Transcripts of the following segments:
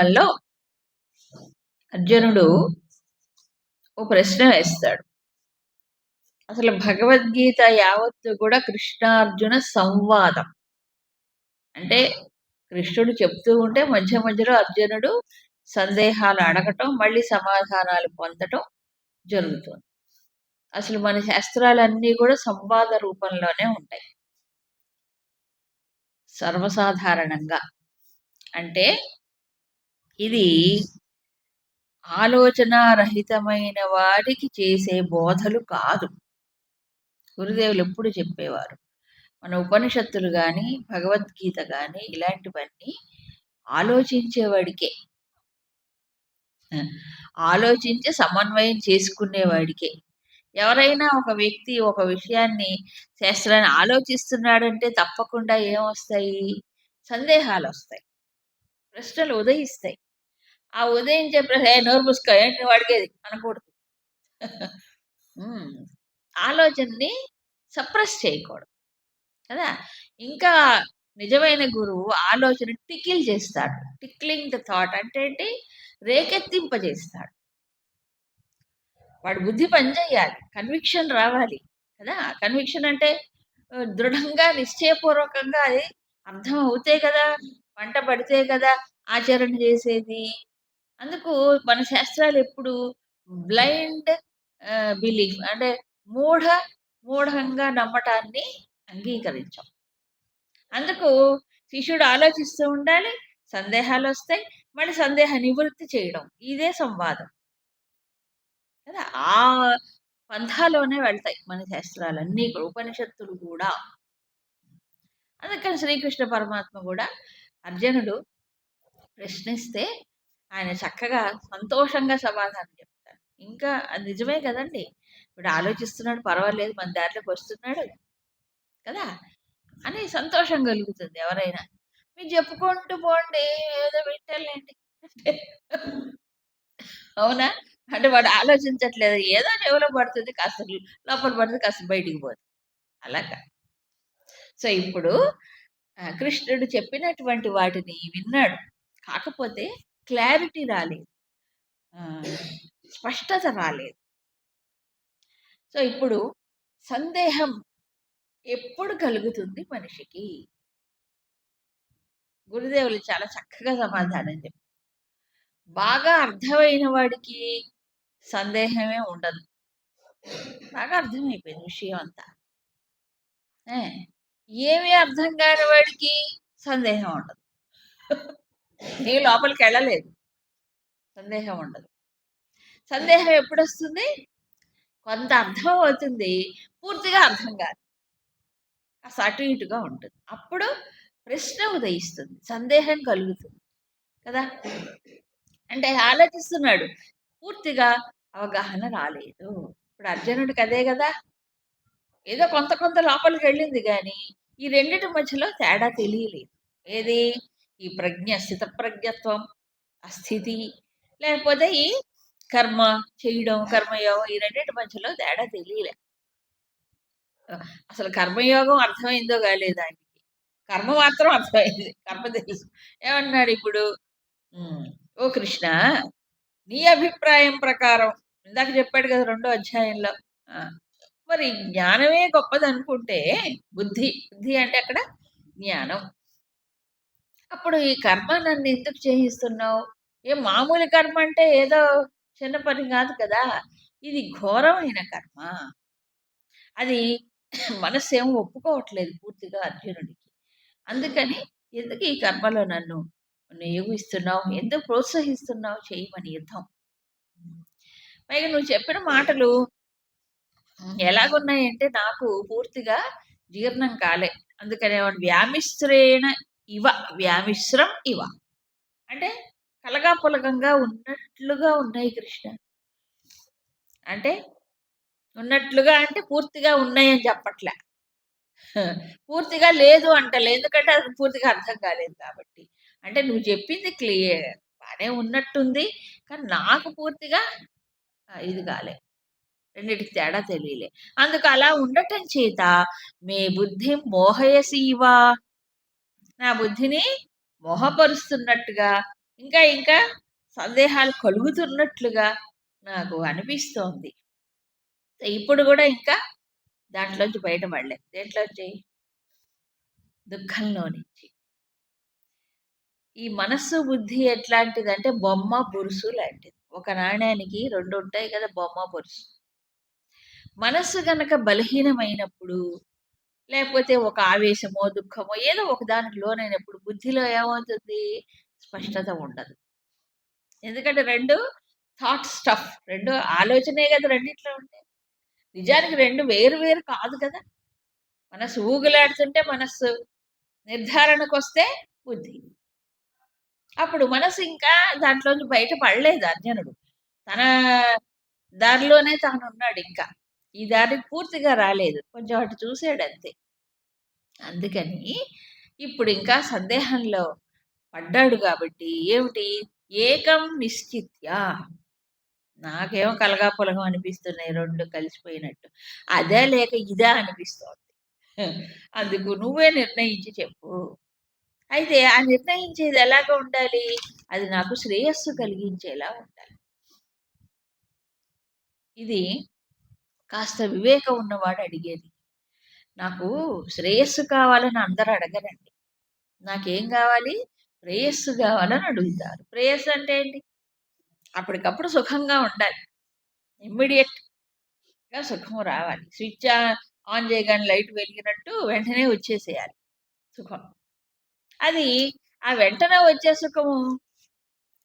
సందర్భంలో అర్జునుడు ఓ ప్రశ్న వేస్తాడు. అసలు భగవద్గీత యావత్తు కూడా కృష్ణార్జున సంవాదం. అంటే కృష్ణుడు చెప్తూ ఉంటే మధ్య మధ్యలో అర్జునుడు సందేహాలు అడగటం, మళ్ళీ సమాధానాలు పొందటం జరుగుతుంది. అసలు మన శాస్త్రాలన్నీ కూడా సంవాద రూపంలోనే ఉంటాయి సర్వసాధారణంగా. అంటే ఇది ఆలోచనారహితమైన వాడికి చేసే బోధలు కాదు. గురుదేవులు ఎప్పుడు చెప్పేవారు, మన ఉపనిషత్తులు కానీ భగవద్గీత కానీ ఇలాంటివన్నీ ఆలోచించేవాడికే, ఆలోచించి సమన్వయం చేసుకునేవాడికే. ఎవరైనా ఒక వ్యక్తి ఒక విషయాన్ని శాస్త్రాన్ని ఆలోచిస్తున్నాడంటే తప్పకుండా ఏమొస్తాయి? సందేహాలు వస్తాయి, ప్రశ్నలు ఉదయిస్తాయి. ఆ ఉదయించే ప్రశ్న నోరు మూసుకో ఏంటి వాడికేది అనకూడదు. ఆలోచనని సప్రెస్ చేయకూడదు కదా. ఇంకా నిజమైన గురువు ఆలోచన టికిల్ చేస్తాడు. టిక్లింగ్ ద థాట్ అంటే ఏంటి? రేకెత్తింపజేస్తాడు. వాడి బుద్ధి పనిచేయాలి, కన్విక్షన్ రావాలి కదా. కన్విక్షన్ అంటే దృఢంగా నిశ్చయపూర్వకంగా అది అర్థం అవుతే కదా, పంట పడితే కదా ఆచరణ చేసేది. అందుకు మన శాస్త్రాలు ఎప్పుడు బ్లైండ్ బిలీఫ్ అంటే మూఢంగా నమ్మటాన్ని అంగీకరించాం. అందుకు శిష్యుడు ఆలోచిస్తూ ఉండాలి, సందేహాలు వస్తాయి, మళ్ళీ సందేహ నివృత్తి చేయడం, ఇదే సంవాదం కదా. ఆ పంథాలోనే వెళ్తాయి మన శాస్త్రాలన్నీ, ఉపనిషత్తులు కూడా. అందుకని శ్రీకృష్ణ పరమాత్మ కూడా అర్జునుడు ప్రశ్నిస్తే ఆయన చక్కగా సంతోషంగా సమాధానం చెప్తారు. ఇంకా అది నిజమే కదండి, ఇప్పుడు ఆలోచిస్తున్నాడు, పర్వాలేదు, మన దారిలోకి వస్తున్నాడు కదా అని సంతోషం కలుగుతుంది. ఎవరైనా మీరు చెప్పుకుంటూ పోండి, ఏదో వింటలేండి అవునా? అంటే వాడు ఆలోచించట్లేదు, ఏదో చెవిలో పడుతుంది, కాస్త లోపల పడుతుంది, కాస్త బయటికి పోతుంది, అలాగా. సో ఇప్పుడు కృష్ణుడు చెప్పినటువంటి వాటిని విన్నాడు, కాకపోతే క్లారిటీ రాలేదు, స్పష్టత రాలేదు. సో ఇప్పుడు సందేహం ఎప్పుడు కలుగుతుంది మనిషికి? గురుదేవులు చాలా చక్కగా సమాధానం చెప్పారు. బాగా అర్థమైన వాడికి సందేహమే ఉండదు, బాగా అర్థమైపోయింది విషయం అంతా. ఏమీ అర్థం కాని వాడికి సందేహం ఉండదు, నీ లోపలికి వెళ్ళలేదు, సందేహం ఉండదు. సందేహం ఎప్పుడు వస్తుంది? కొంత అర్థం అవుతుంది, పూర్తిగా అర్థం కాదు, కాస్త అటు ఇటుగా ఉంటుంది, అప్పుడు ప్రశ్న ఉదయిస్తుంది, సందేహం కలుగుతుంది కదా. అంటే ఆలోచిస్తున్నాడు, పూర్తిగా అవగాహన రాలేదు. ఇప్పుడు అర్జునుడికి అదే కదా, ఏదో కొంత లోపలికి వెళ్ళింది కానీ ఈ రెండిటి మధ్యలో తేడా తెలియలేదు. ఏది? ఈ ప్రజ్ఞ, స్థిత ప్రజ్ఞత్వం, అస్థితి, లేకపోతే ఈ కర్మ చేయడం, కర్మయోగం, ఈ రెండింటి మధ్యలో తేడా తెలియలే. అసలు కర్మయోగం అర్థమైందో కాలేదు ఆయనకి, కర్మ మాత్రం అర్థమైంది, కర్మ తెలుసు. ఏమన్నాడు ఇప్పుడు? ఓ కృష్ణ, నీ అభిప్రాయం ప్రకారం, ఇందాక చెప్పాడు కదా 2వ అధ్యాయంలో, మరి జ్ఞానమే గొప్పది అనుకుంటే, బుద్ధి అంటే అక్కడ జ్ఞానం, అప్పుడు ఈ కర్మ నన్ను ఎందుకు చేయిస్తున్నావు? ఏ మామూలు కర్మ అంటే ఏదో చిన్న పని కాదు కదా, ఇది ఘోరమైన కర్మ. అది మనస్సు ఏమో ఒప్పుకోవట్లేదు పూర్తిగా అర్జునుడికి. అందుకని ఎందుకు ఈ కర్మలో నన్ను నియోగిస్తున్నావు, ఎందుకు ప్రోత్సహిస్తున్నావు చేయమని యుద్ధం? పైగా నువ్వు చెప్పిన మాటలు ఎలాగున్నాయంటే నాకు పూర్తిగా జీర్ణం కాలే. అందుకనే వ్యామిశ్రేణ ఇవ, వ్యామిశ్రం ఇవ అంటే కలగా పులగంగా ఉన్నట్లుగా ఉన్నాయి కృష్ణ. అంటే ఉన్నట్లుగా అంటే పూర్తిగా ఉన్నాయని చెప్పట్లే, పూర్తిగా లేదు అంటలే, ఎందుకంటే అది పూర్తిగా అర్థం కాలేదు కాబట్టి. అంటే నువ్వు చెప్పింది క్లియర్ బాగానే ఉన్నట్టుంది, కానీ నాకు పూర్తిగా ఇది కాలే, రెండిటికి తేడా తెలియలే. అందుకు అలా ఉండటం చేత మే బుద్ధి మోహయసీవా, నా బుద్ధిని మోహపరుస్తున్నట్టుగా ఇంకా ఇంకా సందేహాలు కలుగుతున్నట్లుగా నాకు అనిపిస్తోంది. ఇప్పుడు కూడా ఇంకా దాంట్లోంచి బయటపడలేదు. దేంట్లోంచి? దుఃఖంలో నుంచి. ఈ మనస్సు, బుద్ధి ఎట్లాంటిదంటే బొమ్మ, బొరుసు లాంటిది. ఒక నాణేనికి 2 ఉంటాయి కదా! బొమ్మ, బొరుసు. మనస్సు గనక బలహీనమైనప్పుడు, లేకపోతే ఒక ఆవేశమో, దుఃఖమో ఏదో ఒక దానికి లోనైనప్పుడు బుద్ధిలో ఏమవుతుంది? స్పష్టత ఉండదు. ఎందుకంటే 2 థాట్ స్టఫ్. 2 ఆలోచనే కదా రెండిట్లో ఉంటాయి. నిజానికి 2 వేరు వేరు కాదు కదా! మనస్సు ఊగులాడుతుంటే మనస్సు, నిర్ధారణకొస్తే బుద్ధి. అప్పుడు మనసు ఇంకా దాంట్లోంచి బయట పడలేదు అర్జునుడు. తన దారిలోనే తానున్నాడింకా. ఈ దారికి పూర్తిగా రాలేదు. కొంచెం అటు చూసాడంతే. అందుకని ఇప్పుడింకా సందేహంలో పడ్డాడు గాబట్టి ఏమిటి? ఏకం నిశ్చిత్య. నాకేమో కలగాపులగం అనిపిస్తున్నాయి 2 కలిసిపోయినట్టు. అదా లేక ఇదా అనిపిస్తోంది. అందుకు నువ్వే నిర్ణయించి చెప్పు. అయితే ఆ నిర్ణయించేది ఎలాగా ఉండాలి? అది నాకు శ్రేయస్సు కలిగించేలా ఉండాలి. ఇది కాస్త వివేకం ఉన్నవాడు అడిగేది. నాకు శ్రేయస్సు కావాలని అందరూ అడగరండి. నాకేం గావాలి? శ్రేయస్సు గావాలని అడుగుతారు. శ్రేయస్సు అంటే ఏంటి? అప్పటికప్పుడు సుఖంగా ఉండాలి. ఇమ్మీడియేట్‌గా సుఖం రావాలి. స్విచ్ ఆన్ చేయగానే లైట్ వెలిగినట్టు వెంటనే వచ్చేసేయాలి సుఖం. అది ఆ వెంటనే వచ్చే సుఖము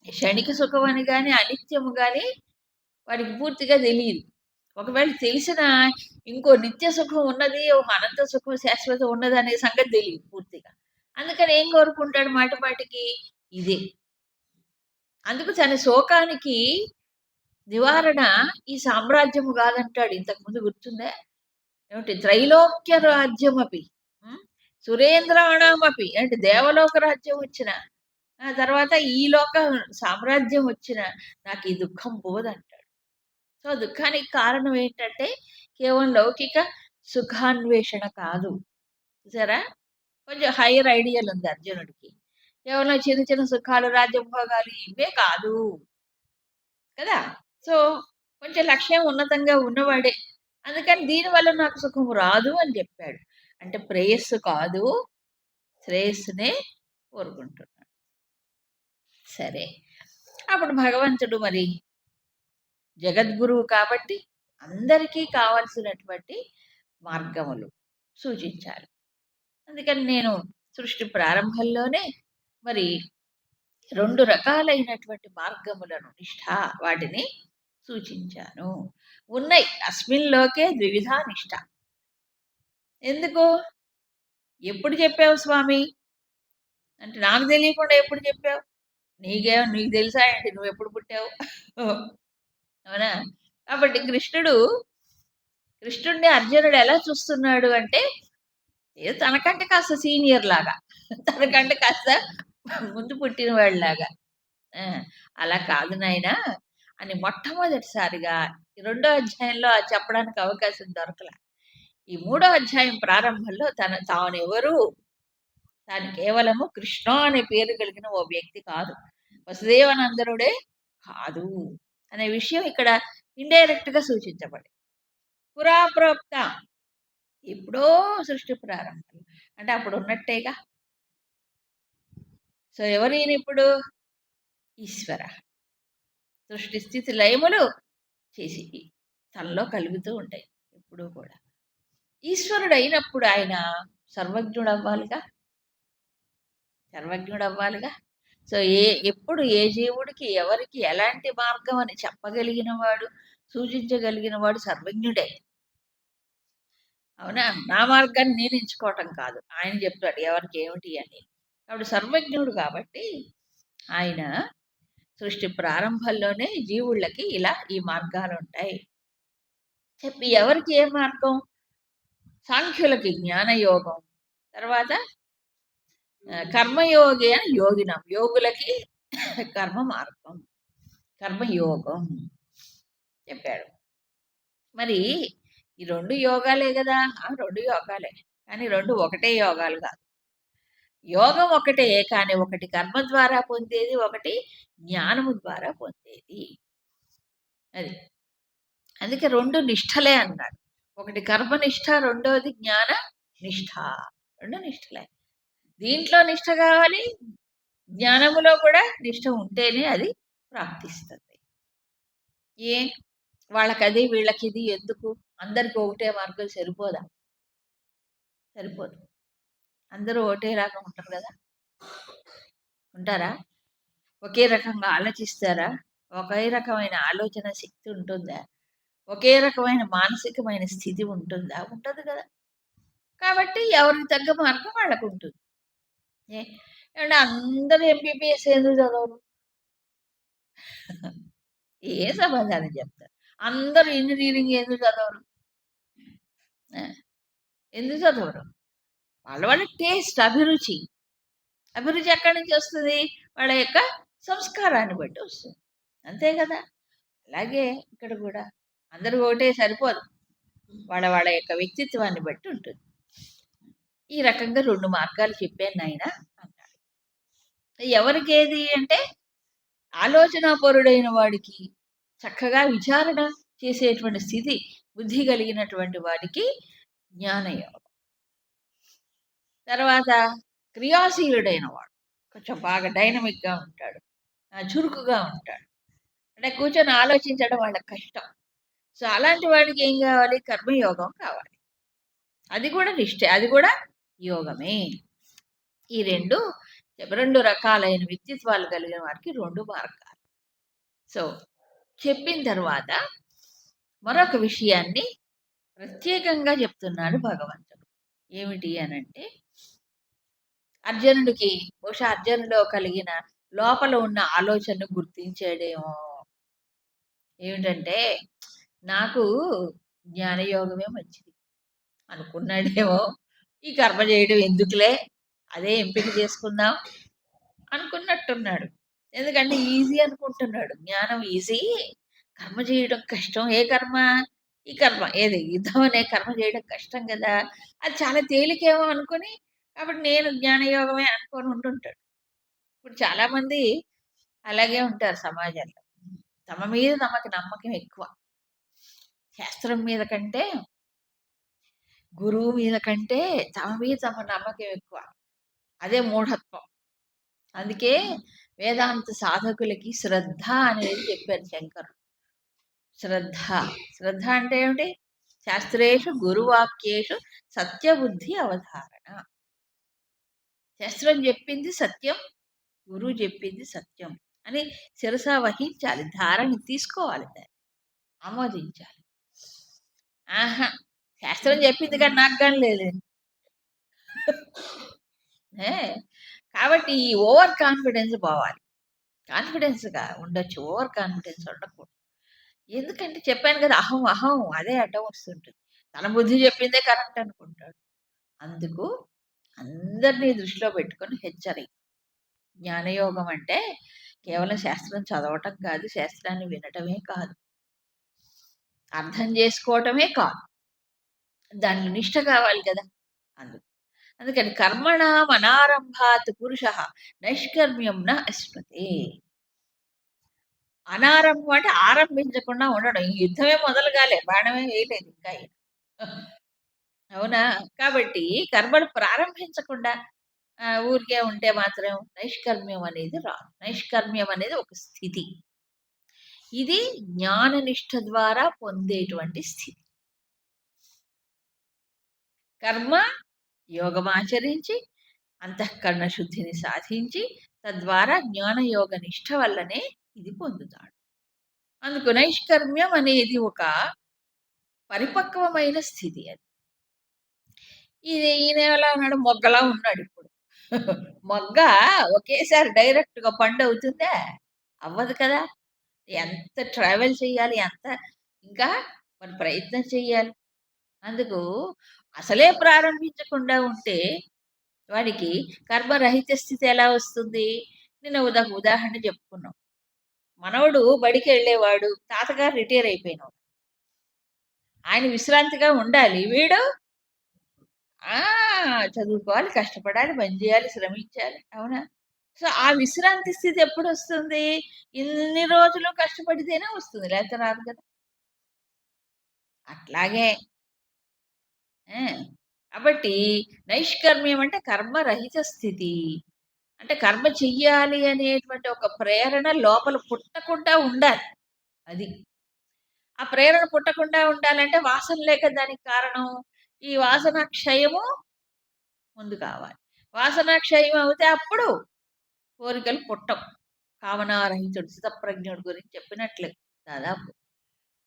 క్షణిక సుఖం అని గాని, అనిత్యము గాని వాడికి పూర్తిగా తెలీదు. ఒకవేళ తెలిసినా ఇంకో నిత్య సుఖం ఉన్నది, ఒక అనంత సుఖం శాశ్వతం ఉన్నదనే సంగతి తెలీదు పూర్తిగా. అందుకని ఏం కోరుకుంటాడు మాటిమాటికి? ఇదే. అందుకు తన శోకానికి నివారణ ఈ సామ్రాజ్యము గాదంటాడు. ఇంతకుముందు గుర్తుందా? ఏమిటి? త్రైలోక్య రాజ్యమపి. హ్మ్. సురేంద్రాణమపి అంటే దేవలోక రాజ్యం వచ్చిన, ఆ తర్వాత ఈ లోక సామ్రాజ్యం వచ్చిన నాకీ దుఃఖం పోదంటాడు. సో, దుఃఖానికి కారణం ఏంటంటే కేవలం లౌకిక సుఖాన్వేషణ కాదు. చూసారా? కొంచెం హైయర్ ఐడియల్ ఉంది అర్జునుడికి. కేవలం చిన్న చిన్న సుఖాలు, రాజ్యభోగాలు ఇవే కాదు. కదా! సో, కొంచెం లక్ష్యం ఉన్నతంగా ఉన్నవాడే. అందుకని దీనివల్ల నాకు సుఖం రాదు అని జెప్పాడు. అంటే ప్రేయస్సు కాదు, శ్రేయస్సునే కోరుకుంటున్నాడు. సరే. అప్పుడు భగవంతుడు మరి జగద్గురువు కాబట్టి అందరికీ కావాల్సినటువంటి మార్గములు సూచించాలి. అందుకని నేను సృష్టి ప్రారంభంలోనే మరి 2 రకాలైనటువంటి మార్గములను వాటిని సూచించాను. ఉన్నాయి. అస్మిన్ లోకే ద్వివిధా నిష్ఠ. ఎందుకు? ఎప్పుడు చెప్పావు స్వామి? అంటే నాకు తెలియకుండా ఎప్పుడు చెప్పావు? నీకు తెలుసా ఏంటి? నువ్వెప్పుడు పుట్టావు? అవునా? కాబట్టి కృష్ణుడిని అర్జునుడు ఎలా చూస్తున్నాడు అంటే, ఏదో తనకంటే కాస్త సీనియర్ లాగా. తనకంటే కాస్త ముందు పుట్టినవాడిలాగా. ఆ! అలా కాదు నాయనా అని మొట్టమొదటిసారిగా ఈ రెండో అధ్యాయంలో అది చెప్పడానికి అవకాశం దొరకల. ఈ మూడో అధ్యాయం ప్రారంభంలో తానెవరు? తాను కేవలము కృష్ణ అనే పేరు కలిగిన ఓ వ్యక్తి కాదు. వసుదేవనందనుడే కాదు అనే విషయం ఇక్కడ ఇండైరెక్ట్‌గా సూచించబడింది. పురా ప్రోక్త ఎప్పుడో సృష్టి ప్రారంభం. అంటే అప్పుడు ఉన్నట్టేగా. సో, ఎవరీయనిప్పుడు? ఈశ్వర. సృష్టి స్థితి లయములు చేసి తనలో కలుగుతూ ఉంటాయి ఎప్పుడూ కూడా. ఈశ్వరుడైనప్పుడు ఆయన సర్వజ్ఞుడవ్వాలిగా. సర్వజ్ఞుడవ్వాలిగా. సో, ఎప్పుడు ఏ జీవుడికి, ఎవరికి ఎలాంటి మార్గం అని చెప్పగలిగిన వాడు, సూచించగలిగిన వాడు సర్వజ్ఞుడే. అవునా? నా మార్గాన్ని నేను ఎంచుకోవటం కాదు. ఆయన చెప్తాడు ఎవరికి ఏమిటి అని. కాబట్టి సర్వజ్ఞుడు కాబట్టి ఆయన సృష్టి ప్రారంభంలోనే జీవుళ్ళకి ఇలా ఈ మార్గాలుంటాయి. చెప్పి ఎవరికి ఏ మార్గం? సాంఖ్యులకి జ్ఞానయోగం. తర్వాత కర్మయోగి అని యోగినం. యోగులకి కర్మ మార్గం. కర్మయోగం చెప్పాడు. మరి ఈ 2 యోగాలే గదా! ఆ! 2 యోగాలే. కానీ 2 ఒకటే యోగాలు కాదు. యోగం ఒకటే, కానీ ఒకటి కర్మ ద్వారా పొందేది, ఒకటి జ్ఞానము ద్వారా పొందేది. అది. అందుకే 2 నిష్టలే అన్నాడు. ఒకటి కర్మనిష్ట, రెండోది జ్ఞాన నిష్ఠ. 2 నిష్టలే. దీంట్లో నిష్ఠ కావాలి, జ్ఞానములో కూడా నిష్ఠ ఉంటేనే అది ప్రాప్తిస్తుంది. ఏ వాళ్ళకది వీళ్ళకిది ఎందుకు? అందరికి ఒకటే మార్కులు సరిపోదా? సరిపోదు. అందరూ ఒకటేలాగా ఉంటారు కదా! ఉంటారా? ఒకే రకంగా ఆలోచిస్తారా? ఒకే రకమైన ఆలోచన శక్తి ఉంటుందా? ఒకే రకమైన మానసికమైన స్థితి ఉంటుందా? ఉండదు కదా! కాబట్టి ఎవరికి తగ్గ మార్గం వాళ్ళకుంటుంది. ఏ ఏవండీ అందరూ ఎంబీబీఎస్ ఎందుకు చదవరు? ఏ సమాధానం చెప్తారు? అందరూ ఇంజినీరింగ్ ఎందుకు చదవరు? ఆ! ఎందుకు చదవరు? వాళ్ళ వాళ్ళ టేస్ట్, అభిరుచి. అభిరుచి ఎక్కడి నుంచి వస్తది? వాళ్ళ యొక్క సంస్కారాన్ని బట్టి వస్తుంది. అంతే కదా! అలాగే ఇక్కడ కూడా అందరూ ఒకటే సరిపోదు. వాళ్ళ వాళ్ళ యొక్క వ్యక్తిత్వాన్ని బట్టి ఉంటుంది. ఈ రకంగా 2 మార్గాలు చెప్పాను నాయనా అన్నాడు. ఎవరికేది అంటే ఆలోచనాపరుడైన వాడికి, చక్కగా విచారణ చేసేటువంటి స్థితి, బుద్ధి కలిగినటువంటి వాడికి జ్ఞానయోగం. తర్వాత క్రియాశీలుడైన వాడు. కొంచెం బాగా డైనమిక్‌గా ఉంటాడు. చురుకుగా ఉంటాడు. అంటే కూర్చొని ఆలోచించడం వాళ్ళకి కష్టం. సో, అలాంటి వాడికి ఏం కావాలి? కర్మయోగం కావాలి. అది కూడా నిష్టే. అది కూడా యోగమే. ఈ 2 రకాలైన వ్యక్తిత్వాలు కలిగిన వారికి 2 మార్గాలు. సో, చెప్పిన తర్వాత మరొక విషయాన్ని ప్రత్యేకంగా చెప్తున్నాడు భగవంతుడు. ఏమిటి అనంటే, అర్జునుడికి బహుశా అర్జునుడిలో కలిగిన లోపల ఉన్న ఆలోచనను గుర్తించాడేమో. ఏమిటంటే, నాకు జ్ఞానయోగమే మంచిది అనుకున్నాడేమో. ఈ కర్మ చేయడం ఎందుకులే, అదే ఎంపిక చేసుకుందాం అనుకున్నట్టున్నాడు. ఎందుకంటే ఈజీ అనుకుంటున్నాడు. జ్ఞానం ఈజీ, కర్మ చేయడం కష్టం. ఏ కర్మ? ఈ కర్మ. ఏది? యుద్ధం అనే కర్మ చేయడం కష్టం కదా! అది చాలా తేలికేమో అనుకుని, కాబట్టి నేను జ్ఞానయోగమే అనుకోని ఉంటుంటాడు. ఇప్పుడు చాలామంది అలాగే ఉంటారు సమాజంలో. తమ మీద తమకి నమ్మకం ఎక్కువ. శాస్త్రం మీద కంటే, గురువు మీద కంటే తమ మీద తమ నమ్మకం ఎక్కువ. అదే మూఢత్వం. అందుకే వేదాంత సాధకులకి శ్రద్ధ అనేది చెప్పారు శంకరులు. శ్రద్ధ. శ్రద్ధ అంటే ఏమిటి? శాస్త్రేషు గురువాక్యేషు సత్యబుద్ధి అవధారణ. శాస్త్రం చెప్పింది సత్యం, గురువు చెప్పింది సత్యం అని శిరస వహించాలి. ధారణ తీసుకోవాలి, దాన్ని ఆమోదించాలి. ఆహా! శాస్త్రం చెప్పింది కానీ నాకు కానీ లేదు. ఏ కాబట్టి ఈ ఓవర్ కాన్ఫిడెన్స్ పోవాలి. కాన్ఫిడెన్స్‌గా ఉండొచ్చు. ఓవర్ కాన్ఫిడెన్స్ ఉండకూడదు. ఎందుకంటే చెప్పాను కదా! అహం, అహం అదే అడ్డం వస్తుంటుంది. తన బుద్ధి చెప్పిందే కరెక్ట్ అనుకుంటాడు. అందుకు అందరిని దృష్టిలో పెట్టుకొని హెచ్చరిక. జ్ఞానయోగం అంటే కేవలం శాస్త్రం చదవటం కాదు, శాస్త్రాన్ని వినటమే కాదు, అర్థం చేసుకోవటమే కాదు. దానిలో నిష్ట కావాలి కదా! అందుకు. అందుకని కర్మణాం అనారంభాత్ పురుషః నైష్కర్మ్యం న అశ్నుతే. అనారంభం అంటే ఆరంభించకుండా ఉండడం. ఈ యుద్ధమే మొదలు కాలే. బాణమే వేయలేదు ఇంకా ఈయన. అవునా? కాబట్టి కర్మలు ప్రారంభించకుండా ఊరికే ఉంటే మాత్రం నైష్కర్మ్యం అనేది రాదు. నైష్కర్మ్యం అనేది ఒక స్థితి. ఇది జ్ఞాననిష్ట ద్వారా పొందేటువంటి స్థితి. కర్మ యోగమాచరించి అంతఃకరణ శుద్ధిని సాధించి తద్వారా జ్ఞానయోగ నిష్ట వల్లనే ఇది పొందుతాడు. అందుకు నైష్కర్మ్యం అనేది ఒక పరిపక్వమైన స్థితి అది. ఈయన ఎలా ఉన్నాడు? మొగ్గలా ఉన్నాడు ఇప్పుడు. మొగ్గ ఒకేసారి డైరెక్ట్‌గా పండవుతుందా? అవ్వదు కదా! ఎంత ట్రావెల్ చేయాలి, ఎంత ఇంకా మరి ప్రయత్నం చేయాలి. అందుకు అసలే ప్రారంభించకుండా ఉంటే వాడికి కర్మరహిత స్థితి ఎలా వస్తుంది? నిన్న ఉదాహరణ చెప్పుకున్నాం. మనవడు బడికెళ్ళేవాడు. తాతగారు రిటైర్ అయిపోయినోడు. ఆయన విశ్రాంతిగా ఉండాలి. వీడు ఆ! చదువుకోవాలి, కష్టపడాలి, పని చేయాలి, శ్రమించాలి. అవునా? సో, ఆ విశ్రాంతి స్థితి ఎప్పుడొస్తుంది? ఇన్ని రోజులు కష్టపడితేనే వస్తుంది. లేతే రాదు కదా! అట్లాగే ఆ! కాబట్టి నైష్కర్మ్యం అంటే కర్మరహిత స్థితి. అంటే కర్మ చెయ్యాలి అనేటువంటి ఒక ప్రేరణ లోపల పుట్టకుండా ఉండాలి. అది. ఆ ప్రేరణ పుట్టకుండా ఉండాలంటే వాసన లేక దానికి కారణం. ఈ వాసన క్షయము ముందు కావాలి. వాసన క్షయం అవుతే అప్పుడు కోరికలు పుట్టవు. కామనారహితుడు స్థితప్రజ్ఞుడు గురించి చెప్పినట్లే దాదాపు.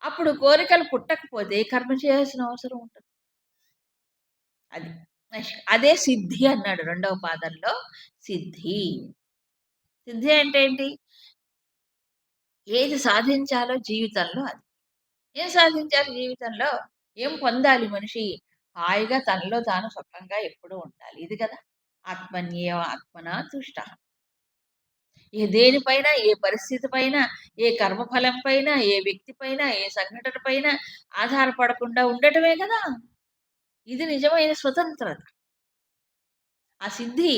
అప్పుడు కోరికలు పుట్టకపోతే కర్మ చేయాల్సిన అవసరం ఉంటది. అది. అదే సిద్ధి అన్నాడు రెండవ పాదంలో సిద్ధి. సిద్ధి అంటే ఏంటి? ఏది సాధించాలో జీవితంలో అది. ఏం సాధించాలి జీవితంలో? ఏం పొందాలి మనిషి? హాయిగా తనలో తాను సుఖంగా ఎప్పుడూ ఉండాలి. ఇది కదా! ఆత్మన్యేవ ఆత్మనా తుష్టః. ఏ దేనిపైన, ఏ పరిస్థితి పైన, ఏ కర్మఫలం పైన, ఏ వ్యక్తి పైన, ఏ సంఘటన పైన ఆధారపడకుండా ఉండటమే కదా! ఇది నిజమైన స్వతంత్రత. ఆ సిద్ధి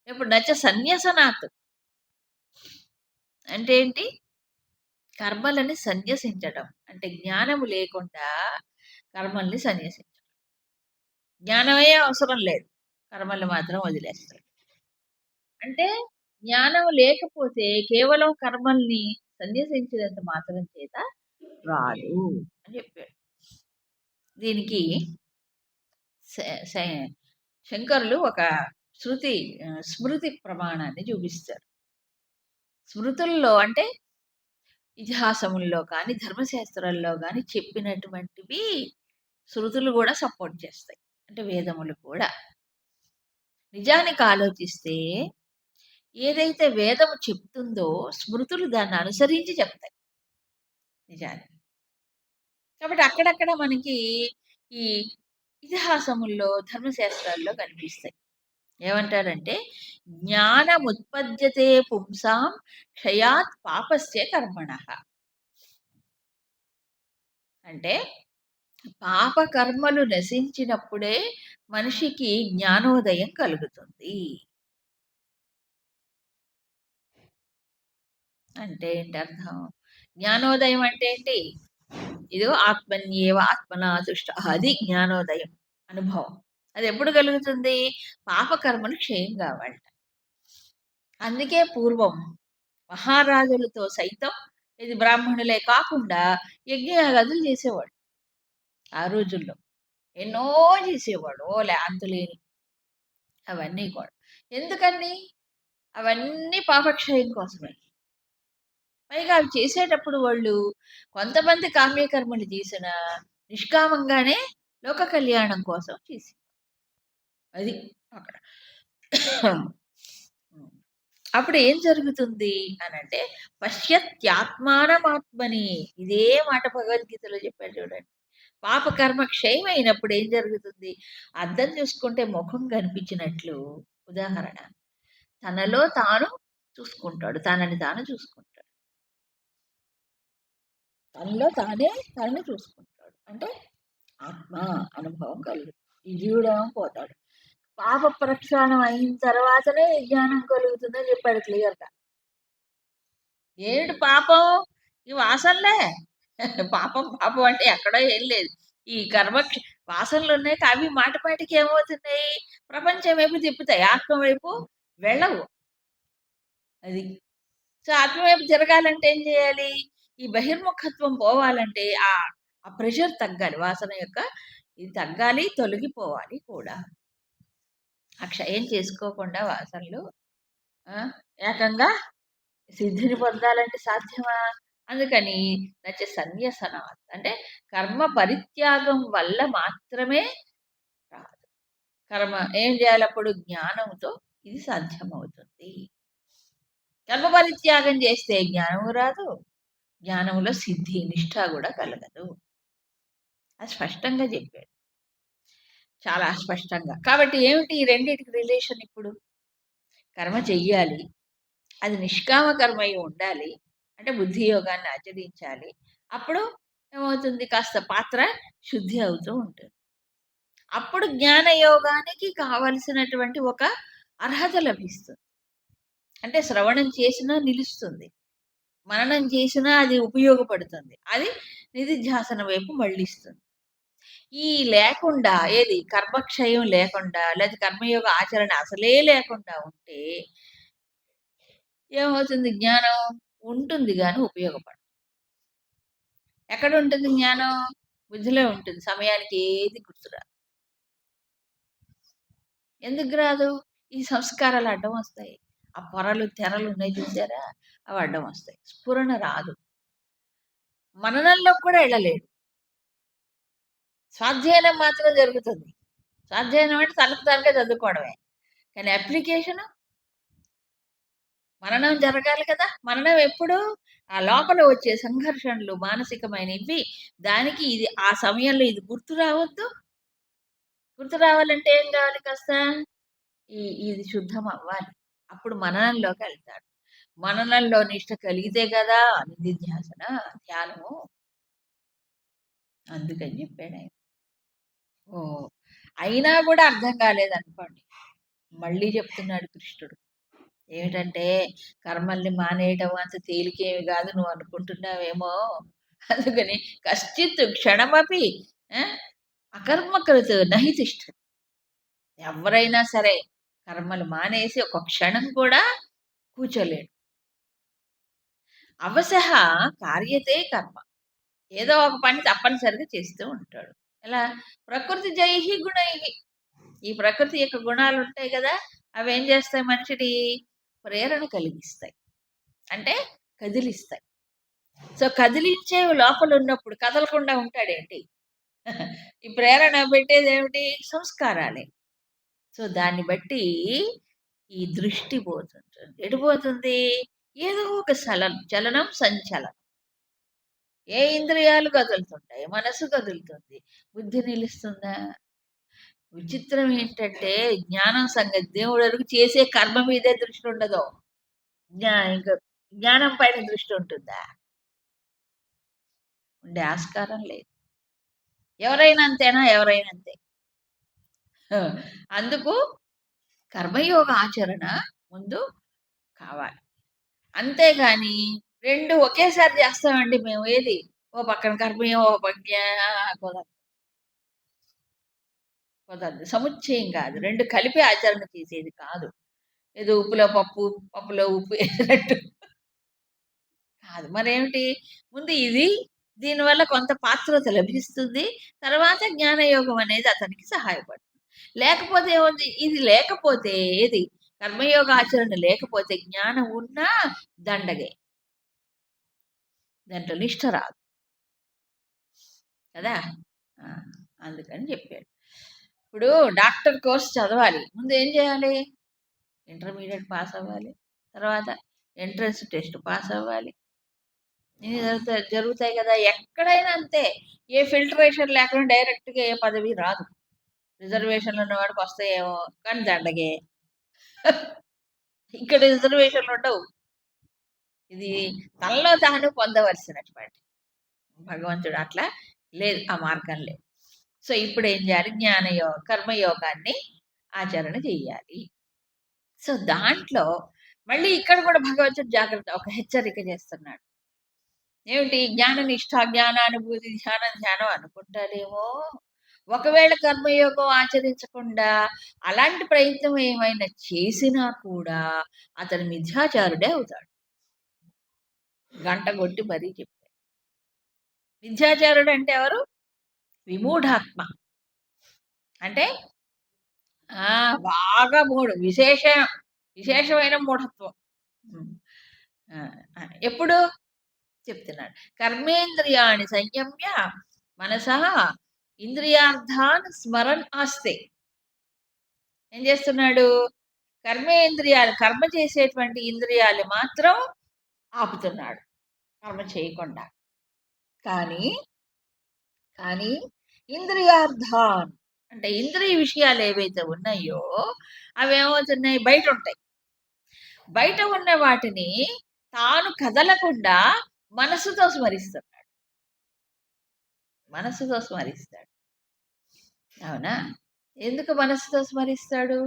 ఇప్పుడు నచ సన్యసనాత్ అంటే ఏంటి? కర్మలని సన్యసించటం. అంటే జ్ఞానము లేకుండా కర్మల్ని సన్యసించడం. జ్ఞానమే అవసరం లేదు. కర్మల్ని మాత్రం వదిలేస్తాడు. అంటే జ్ఞానం లేకపోతే కేవలం కర్మల్ని సన్యసించినంత మాత్రం చేత రాదు అని చెప్పాడు. దీనికి శ శ శంకరులు ఒక స్మృతి ప్రమాణాన్ని చూపిస్తారు. స్మృతుల్లో అంటే ఇతిహాసముల్లో కానీ, ధర్మశాస్త్రాల్లో గాని చెప్పినటువంటివి శృతులు గూడా సపోర్ట్ చేస్తాయి. అంటే వేదములు కూడా. నిజానికి ఆలోచిస్తే ఏదైతే వేదము చెప్తుందో స్మృతులు దాన్ని అనుసరించి చెప్తాయి నిజానికి. కాబట్టి అక్కడక్కడ మనకి ఈ ఇతిహాసముల్లో, ధర్మశాస్త్రాల్లో కనిపిస్తాయి. ఏమంటారంటే, జ్ఞానముత్పద్యతే పుంసాం క్షయాత్ పాపస్య కర్మణః. అంటే పాప కర్మలు నశించినప్పుడే మనిషికి జ్ఞానోదయం కలుగుతుంది. అంటే ఏంటి అర్థం? జ్ఞానోదయం అంటే ఏంటి? ఇదిగో ఆత్మన్యేవ ఆత్మనా తుష్టః అది జ్ఞానోదయం అనుభవం. అది ఎప్పుడు కలుగుతుంది? పాపకర్మలు క్షయం కావాలట. అందుకే పూర్వం మహారాజులతో సైతం ఇది బ్రాహ్మణులే కాకుండా యజ్ఞయాగాదులు చేసేవాడు ఆ రోజుల్లో. ఎన్నో చేసేవాడు. అంతులేని అవన్నీ కూడా. ఎందుకని? అవన్నీ పాపక్షయం కోసమే. పైగా అవి చేసేటప్పుడు వాళ్ళు కొంతమంది కామ్యకర్మలు చేసినా నిష్కామంగానే లోక కళ్యాణం కోసం చేసి అది అక్కడ. అప్పుడు ఏం జరుగుతుంది అనంటే పశ్యత్యాత్మానమాత్మని ఇదే మాట భగవద్గీతలో చెప్పాడు చూడండి. పాపకర్మ క్షయమైనప్పుడు ఏం జరుగుతుంది? అద్దం చూసుకుంటే ముఖం కనిపించినట్లు ఉదాహరణ. తనలో తాను చూసుకుంటాడు. తనని తాను చూసుకుంటాడు. తనలో తానే తనని చూసుకుంటాడు. అంటే ఆత్మ అనుభవం కలుగుతుంది. ఈ జీవుడేమో పోతాడు. పాప ప్రక్షాళనం అయిన తర్వాతనే జ్ఞానం కలుగుతుందని చెప్పాడు క్లియర్‌గా. ఏమిటి పాపం? ఈ వాసనలే. పాపం, పాపం అంటే ఎక్కడో ఏం లేదు. ఈ వాసనలున్నాయి. అవి మాటి మాటికి ఏమవుతున్నాయి? ప్రపంచం వైపు తిప్పుతాయి. ఆత్మ వైపు వెళ్ళవు. అది. సో, ఆత్మ వైపు తిరగాలంటే ఏం చేయాలి? ఈ బహిర్ముఖత్వం పోవాలంటే ఆ ప్రెషర్ తగ్గాలి. వాసన యొక్క ఇది తగ్గాలి, తొలగిపోవాలి కూడా. ఆ క్షయం చేసుకోకుండా వాసనలు ఆ! ఏకంగా సిద్ధిని పొందాలంటే సాధ్యమా? అందుకని సన్యసనాత్ అంటే కర్మ పరిత్యాగం వల్ల మాత్రమే రాదు. కర్మ ఏం చేయాలప్పుడు? జ్ఞానంతో ఇది సాధ్యమవుతుంది. కర్మ పరిత్యాగం చేస్తే జ్ఞానము రాదు. జ్ఞానములో సిద్ధి, నిష్ఠ గూడా కలగదు. అది స్పష్టంగా చెప్పాడు. చాలా స్పష్టంగా. కాబట్టి ఏమిటి ఈ రెండిటికి రిలేషన్ ఇప్పుడు? కర్మ చెయ్యాలి. అది నిష్కామ కర్మ అయి ఉండాలి. అంటే బుద్ధి యోగాన్ని ఆచరించాలి. అప్పుడు ఏమవుతుంది? కాస్త పాత్ర శుద్ధి అవుతూ ఉంటుంది. అప్పుడు జ్ఞాన యోగానికి కావలసినటువంటి ఒక అర్హత లభిస్తుంది. అంటే శ్రవణం చేసినా నిలుస్తుంది. మననం చేసినా అది ఉపయోగపడుతుంది. అది నిధిధ్యాసన వైపు మళ్ళిస్తుంది. ఈ లేకుండా ఏది కర్మక్షయం లేకుండా లేదా కర్మయోగ ఆచరణ అసలే లేకుండా ఉంటే ఏమవుతుంది? జ్ఞానం ఉంటుంది గాని ఉపయోగపడదు. ఎక్కడుంటుంది జ్ఞానం? బుద్ధిలో ఉంటుంది. సమయానికి ఏది గుర్తురాదు. ఎందుకు రాదు? ఈ సంస్కారాలు అడ్డం వస్తాయి. ఆ పొరలు, తెరలు ఉన్నాయి చూసారా? అవి అడ్డం వస్తాయి. స్ఫురణ రాదు. మననంలో కూడా ఎళ్ళలేడు. స్వాధ్యాయనం మాత్రం జరుగుతుంది. స్వాధ్యాయనం అంటే తనకు తానుగా చదువుకోవడమే. కానీ అప్లికేషను మననం జరగాలి కదా! మననం ఎప్పుడు? ఆ లోపల వచ్చే సంఘర్షణలు మానసికమైనవి. దానికి ఇది ఆ సమయంలో ఇది గుర్తు రావద్దు. గుర్తు రావాలంటే ఏం కావాలి కాస్త? ఇది శుద్ధం అవ్వాలి. అప్పుడు మననంలోకెళ్తాడు. మననంలో నిష్ట కలిగితే కదా నిధిధ్యాసన, ధ్యానము. అందుకని చెప్పాడాయన. ఓహ్! అయినా కూడా అర్థం కాలేదనుకోండి. మళ్ళీ చెప్తున్నాడు కృష్ణుడు. ఏమిటంటే, కర్మల్ని మానేయడం అంత తేలికేమి గాదు నువ్వనుకుంటున్నావేమో. అందుకని కశ్చిత్ క్షణమపి ఆ! అకర్మకృత్ నహి తిష్టతి. ఎవరైనా సరే కర్మలు మానేసి ఒక క్షణం కూడా కూర్చోలేడు. అవశః కార్యతే కర్మ. ఏదో ఒక పని తప్పనిసరిగా చేస్తూ ఉంటాడు. ఎలా? ప్రకృతి జైః గుణైః. ఈ ప్రకృతి యొక్క గుణాలుంటాయి గదా! అవేం జేస్తాయి మనిషిని? ప్రేరణ కలిగిస్తాయి. అంటే కదిలిస్తాయి. సో, కదిలించేవి లోపలున్నప్పుడు కదలకుండా ఉంటాడేంటి? ఈ ప్రేరణ పెట్టేదేమిటి? సంస్కారాలే. సో, దాన్ని బట్టి ఈ దృష్టి పోతుంటుంది. ఎటు పోతుంది? ఏదో ఒక చలనం, సంచలనం. ఏ ఇంద్రియాలు కదులుతుంటాయి? మనసు కదులుతుంది. బుద్ధి నిలుస్తుందా? విచిత్రం ఏంటంటే, జ్ఞానం సంగతి దేవుడెరుగు చేసే కర్మ మీదే దృష్టి ఉండదు. ఇంక జ్ఞానం పైన దృష్టి ఉంటుందా? ఉండే ఆస్కారం లేదు. ఎవరైనా అంతేనా? ఎవరైనా అంతే. అందుకు కర్మయోగ ఆచరణ ముందు కావాలి. అంతేగాని 2 ఒకేసారి చేస్తామండి మేము. ఏది? ఓ పక్కన కర్మయోగం, ఓ పక్కన కుదరదు. కుదరదు. సముచ్చయం కాదు. 2 కలిపి ఆచరణ చేసేది కాదు. ఏదో ఉప్పులో పప్పు, పప్పులో ఉప్పు ఏసినట్టు కాదు. మరేమిటి? ముందు ఇది, దీనివల్ల కొంత పాత్రత లభిస్తుంది. తర్వాత జ్ఞానయోగం అనేది అతనికి సహాయపడుతుంది. లేకపోతే ఏముంది? ఇది లేకపోతే ఏది? కర్మయోగ ఆచరణ లేకపోతే జ్ఞానం ఉన్నా దండగే. దాంట్లో నిష్ఠ రాదు. కదా! ఆ! అందుకని చెప్పాడు. ఇప్పుడు డాక్టర్ కోర్స్ చదవాలి. ముందు ఏం చేయాలి? ఇంటర్మీడియేట్ పాస్ అవ్వాలి. తర్వాత ఎంట్రన్స్ టెస్ట్ పాస్ అవ్వాలి. ఇన్ని జరుగుతాయి కదా! ఎక్కడైనా అంతే. ఏ ఫిల్టరేషన్ లేకుండా డైరెక్ట్‌గా ఏ పదవి రాదు. రిజర్వేషన్‌లు ఉన్నవాడికి వస్తాయేమో కానీ దండగే. ఇక్కడ రిజర్వేషన్‌లు ఉండవు. ఇది తనలో తాను పొందవలసినటువంటి భగవంతుడు అట్లా లేదు. ఆ మార్గం లేదు. సో, ఇప్పుడేం చేయాలి? కర్మయోగాన్ని ఆచరణ చెయ్యాలి. సో, దాంట్లో మళ్ళీ ఇక్కడ కూడా భగవంతుడు జాగ్రత్త ఒక హెచ్చరిక చేస్తున్నాడు. ఏమిటి? జ్ఞాననిష్ట, జ్ఞానానుభూతి, ధ్యానం అనుకుంటారేమో! ఒకవేళ కర్మయోగం ఆచరించకుండా అలాంటి ప్రయత్నం ఏమైనా చేసినా కూడా అతను మిథ్యాచారుడే అవుతాడు. గంట కొట్టి మరీ చెప్పారు. మిథ్యాచారుడు అంటే ఎవరు? విమూఢాత్మ. అంటే బాగా విశేషమైన మూఢత్వం. హ్మ్. ఆ! ఎప్పుడు? చెప్తున్నాడు. కర్మేంద్రియాణి సంయమ్య మనసః ఇంద్రియార్థాన్ స్మరన్ ఆస్తే. ఏం చేస్తున్నాడు? కర్మేంద్రియాలు కర్మ చేసేటువంటి ఇంద్రియాలు మాత్రం ఆపుతున్నాడు. కర్మ చేయకుండా. కానీ, కానీ ఇంద్రియార్థాన్ అంటే ఇంద్రియ విషయాలు ఏవైతే ఉన్నాయో అవేమవుతున్నాయి? బయటుంటాయి. బయట ఉన్న వాటిని తాను కదలకుండా మనసుతో స్మరిస్తున్నాడు. మనసుతో స్మరిస్తాడు. అవునా? ఎందుకు మనసుతో స్మరిస్తాడు?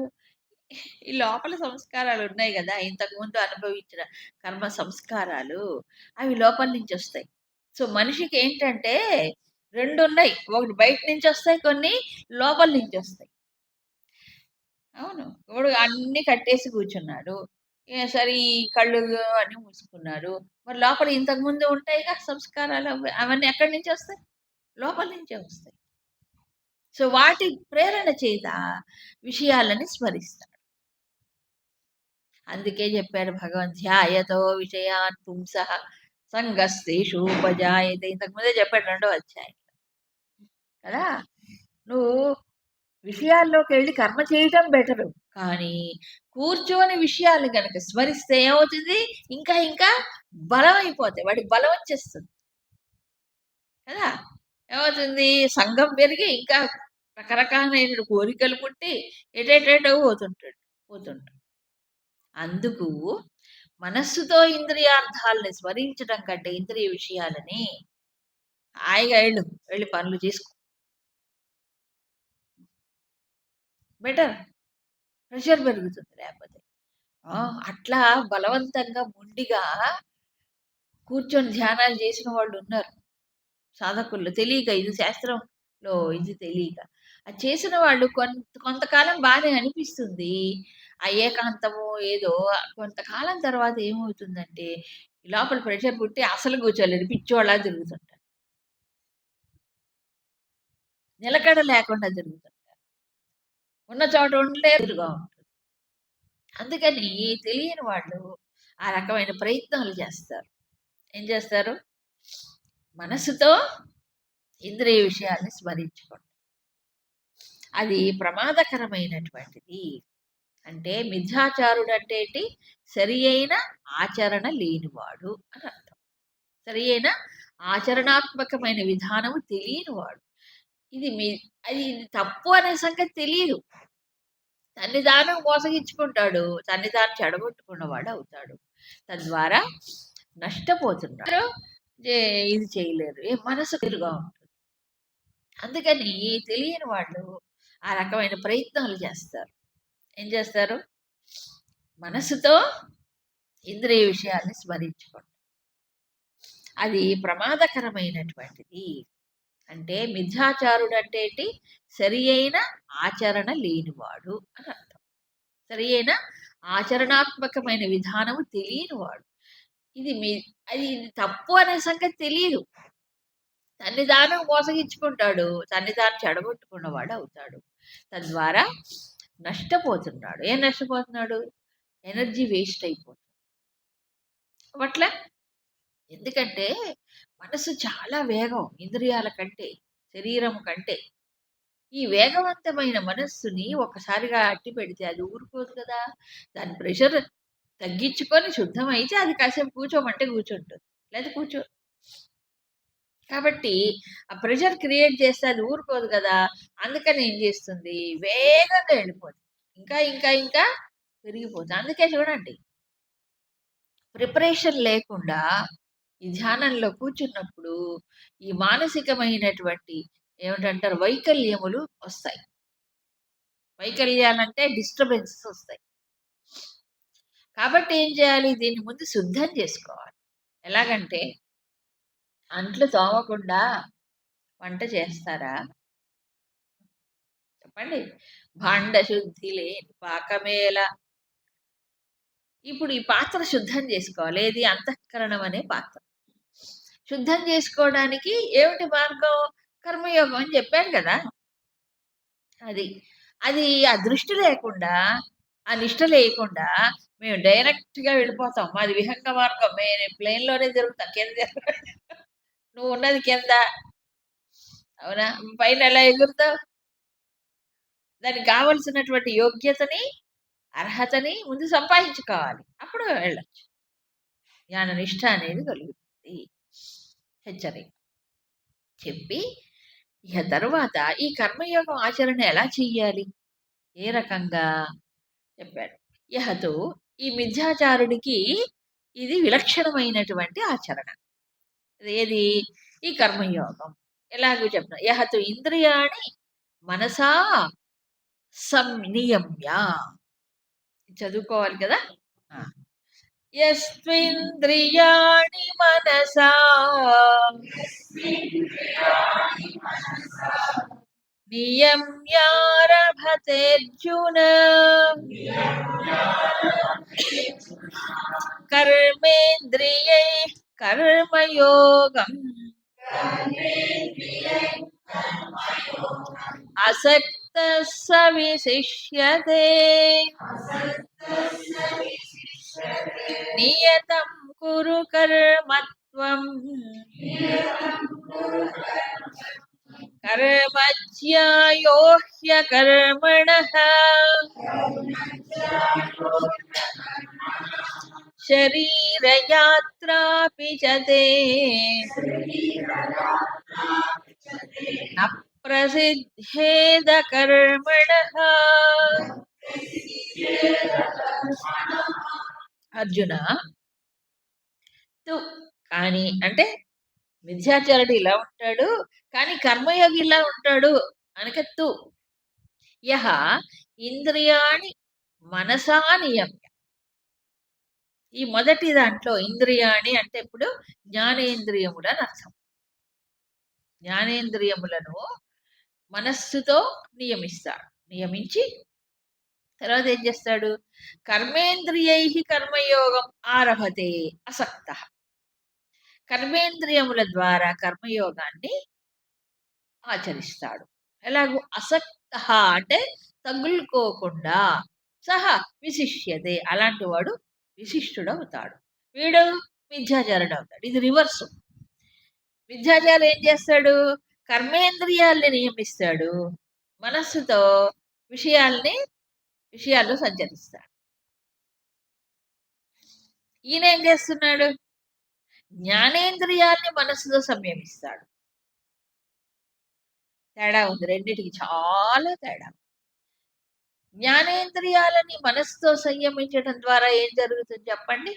ఈ లోపల సంస్కారాలు ఉన్నాయి గదా! ఇంతకుముందు అనుభవించిన కర్మ సంస్కారాలు అవి లోపల నుంచొస్తాయి. సో, మనిషికేంటంటే 2 ఉన్నాయి. ఒకటి బయట నుంచొస్తాయి, కొన్ని లోపల నుంచొస్తాయి. అవును. ఇప్పుడు అన్నీ కట్టేసి కూర్చున్నాడు. సరే ఈ కళ్ళు అన్నీ మూసుకున్నాడు. మరి లోపల ఇంతకుముందు ఉంటాయిగా సంస్కారాలు అవన్నీ ఎక్కడి నుంచొస్తాయి? లోపల నుంచే వస్తాయి. సో, వాటి ప్రేరణ చేత విషయాలని స్మరిస్తాడు. అందుకే చెప్పాడు భగవన్ ధ్యాయతో విషయాన్ పుంసః సంగస్తేషూపజాయతే. ఇంతకు ముందే చెప్పాడు రెండో అధ్యాయం కదా! నువ్వు విషయాల్లోకెళ్ళి కర్మ చేయటం బెటరు. కానీ కూర్చొని విషయాలు గనక స్మరిస్తే ఏమవుతుంది? ఇంకా ఇంకా బలమైపోతాయి. వాడికి బలం వచ్చేస్తుంది. కదా! ఏమవుతుంది? సంఘం పెరిగి ఇంకా రకరకాలైన కోరికలు పుట్టి ఎటెటేటో పోతుంటాడు. అందుకు మనస్సుతో ఇంద్రియార్థాలని స్మరించడం కంటే ఇంద్రియ విషయాలని హాయిగా వెళ్ళి పనులు చేసుకో. బెటర్. ప్రెషర్ పెరుగుతుంది లేకపోతే. అట్లా బలవంతంగా మొండిగా కూర్చొని ధ్యానాలు చేసిన వాళ్ళున్నారు. సాధకుల్లో తెలియక, ఇది శాస్త్రంలో ఇది తెలియక. అది చేసిన వాళ్ళు కొంతకాలం బానే అనిపిస్తుంది. ఆ ఏకాంతము ఏదో కొంతకాలం తర్వాత ఏమవుతుందంటే, లోపల ప్రెషర్ పుట్టి అసలు కూర్చోలేరు. పిచ్చోళ్ళలా తిరుగుతుంటారు. నిలకడ లేకుండా తిరుగుతుంటారు. ఉన్న చోట ఉండలేరుగా ఉంటుంది. అందుకని తెలియని వాళ్ళు ఆ రకమైన ప్రయత్నాలు చేస్తారు. ఏం చేస్తారు? మనసుతో ఇంద్రియ విషయాల్ని స్మరించుకోండి. అది ప్రమాదకరమైనటువంటిది. అంటే మిథ్యాచారుడు అంటే ఏంటి? సరి అయిన ఆచరణ లేనివాడు అని అర్థం. సరి అయిన ఆచరణాత్మకమైన విధానము తెలియనివాడు. ఇది అది తప్పు అనే సంగతి తెలియదు. తన్ని తాను మోసగించుకుంటాడు. తన్ని తాను చెడగొట్టుకున్నవాడు అవుతాడు. తద్వారా నష్టపోతున్నాడు. ఇది చేయలేరు. మనసు ఎదురుగా ఉంటుంది. అందుకని తెలియని వాళ్ళు ఆ రకమైన ప్రయత్నాలు చేస్తారు. ఏం చేస్తారు? మనసుతో ఇంద్రియ విషయాల్ని స్మరించుకోండి. అది ప్రమాదకరమైనటువంటిది. అంటే మిథ్యాచారుడు అంటే ఏంటి? సరి అయిన ఆచరణ లేనివాడు అని అర్థం. సరి అయిన ఆచరణాత్మకమైన విధానము తెలియనివాడు. అది తప్పు అనే సంగతి తెలియదు. తన్ని తాను మోసగించుకుంటాడు. తన్ని తాను చెడగొట్టుకున్నవాడు అవుతాడు. తద్వారా నష్టపోతున్నాడు. ఏం నష్టపోతున్నాడు? ఎనర్జీ వేస్ట్ అయిపోతుంది. అట్లా ఎందుకంటే మనసు చాలా వేగం ఇంద్రియాల కంటే, శరీరం కంటే. ఈ వేగవంతమైన మనస్సుని ఒక్కసారిగా అట్టి పెడితే అది ఊరుకోదు కదా! దాని ప్రెషర్ తగ్గించుకొని శుద్ధమైతే అది కాసేపు కూర్చోమంటే కూర్చుంటుంది. లేదా కాబట్టి ఆ ప్రెషర్ క్రియేట్ చేస్తే అది ఊరుకోదు కదా! అందుకని ఏం చేస్తుంది? వేగంగా వెళ్ళిపోతుంది. ఇంకా ఇంకా ఇంకా పెరిగిపోతుంది. అందుకే చూడండి, ప్రిపరేషన్ లేకుండా ఈ ధ్యానంలో కూర్చున్నప్పుడు ఈ మానసికమైనటువంటి ఏమిటంటారు వైకల్యములు వస్తాయి. వైకల్యాలంటే డిస్టర్బెన్సెస్ వస్తాయి. కాబట్టి ఏం చేయాలి? దీన్ని ముందు శుద్ధం చేసుకోవాలి. ఎలాగంటే అంట్లు తోమకుండా వంట చేస్తారా? చెప్పండి. భాండ శుద్ధి లేని పాకమేలా. ఇప్పుడు ఈ పాత్ర శుద్ధం చేసుకోవాలి. ఏది? అంతఃకరణం అనే పాత్ర. శుద్ధం చేసుకోవడానికి ఏమిటి మార్గం? కర్మయోగం అని చెప్పాను కదా! అది. అది ఆ దృష్టి లేకుండా, ఆ నిష్ట లేకుండా మేము డైరెక్ట్‌గా వెళ్ళిపోతాం. మాది విహంగ మార్గం. మేము ప్లేన్‌లోనే తిరుగుతాం. కింద నువ్వు ఉన్నది కింద. అవునా? పైన ఎలా ఎగురుతావు? దానికి కావాల్సినటువంటి యోగ్యతని, అర్హతని ముందు సంపాదించుకోవాలి. అప్పుడు వెళ్ళొచ్చు. జ్ఞాన నిష్ఠ అనేది కలుగుతుంది. హెచ్చరిక చెప్పి ఇక తరువాత ఈ కర్మయోగం ఆచరణ ఎలా చెయ్యాలి? ఏ రకంగా చెప్పాడు. యహతు ఈ మిథ్యాచారుడికి ఇది విలక్షణమైనటువంటి ఆచరణ. ఏది? ఈ కర్మయోగం. ఎలాగో చెప్తున్నా. యహతు ఇంద్రియాణి మనసా సంనియమ్య. చదువుకోవాలి కదా. యస్మింద్రియాణి మనసా నియమ్యారభతేర్జున కర్మేంద్రియై కర్మయోగం అసక్త స విశిష్యతే నియతం కురు కర్మత్వం కర్మజ్ఞాయో హ్యకర్మణః శరీరయాత్రాపి చ తే న ప్రసిద్ధేద కర్మణః. అర్జున, తు కానీ అంటే మిథ్యాచారుడు ఇలా ఉంటాడు, కానీ కర్మయోగి ఇలా ఉంటాడు అనక తు యహ ఇంద్రియాణి మనసా నియమ్య. ఈ మొదటి దాంట్లో ఇంద్రియాణి అంటే ఇప్పుడు జ్ఞానేంద్రియములు అని అర్థం. జ్ఞానేంద్రియములను మనస్సుతో నియమిస్తాడు. నియమించి తర్వాత ఏం చేస్తాడు? కర్మేంద్రియై కర్మయోగం ఆరభతే అసక్త. కర్మేంద్రియముల ద్వారా కర్మయోగాన్ని ఆచరిస్తాడు. ఎలాగూ అసక్త అంటే తగులుకోకుండా, సహా విశిష్యతే అలాంటి వాడు విశిష్టుడు అవుతాడు. వీడు మిథ్యాచారుడు అవుతాడు. ఇది రివర్స్. మిథ్యాచారం ఏం చేస్తాడు? కర్మేంద్రియాల్ని నియమిస్తాడు, మనస్సుతో విషయాల్లో సంచరిస్తాడు. ఈయన ఏం చేస్తున్నాడు? జ్ఞానేంద్రియాల్ని మనస్సుతో సంయమిస్తాడు. తేడా ఉంది, రెండింటికి చాలా తేడా. జ్ఞానేంద్రియాలని మనస్సుతో సంయమించడం ద్వారా ఏం జరుగుతుంది చెప్పండి?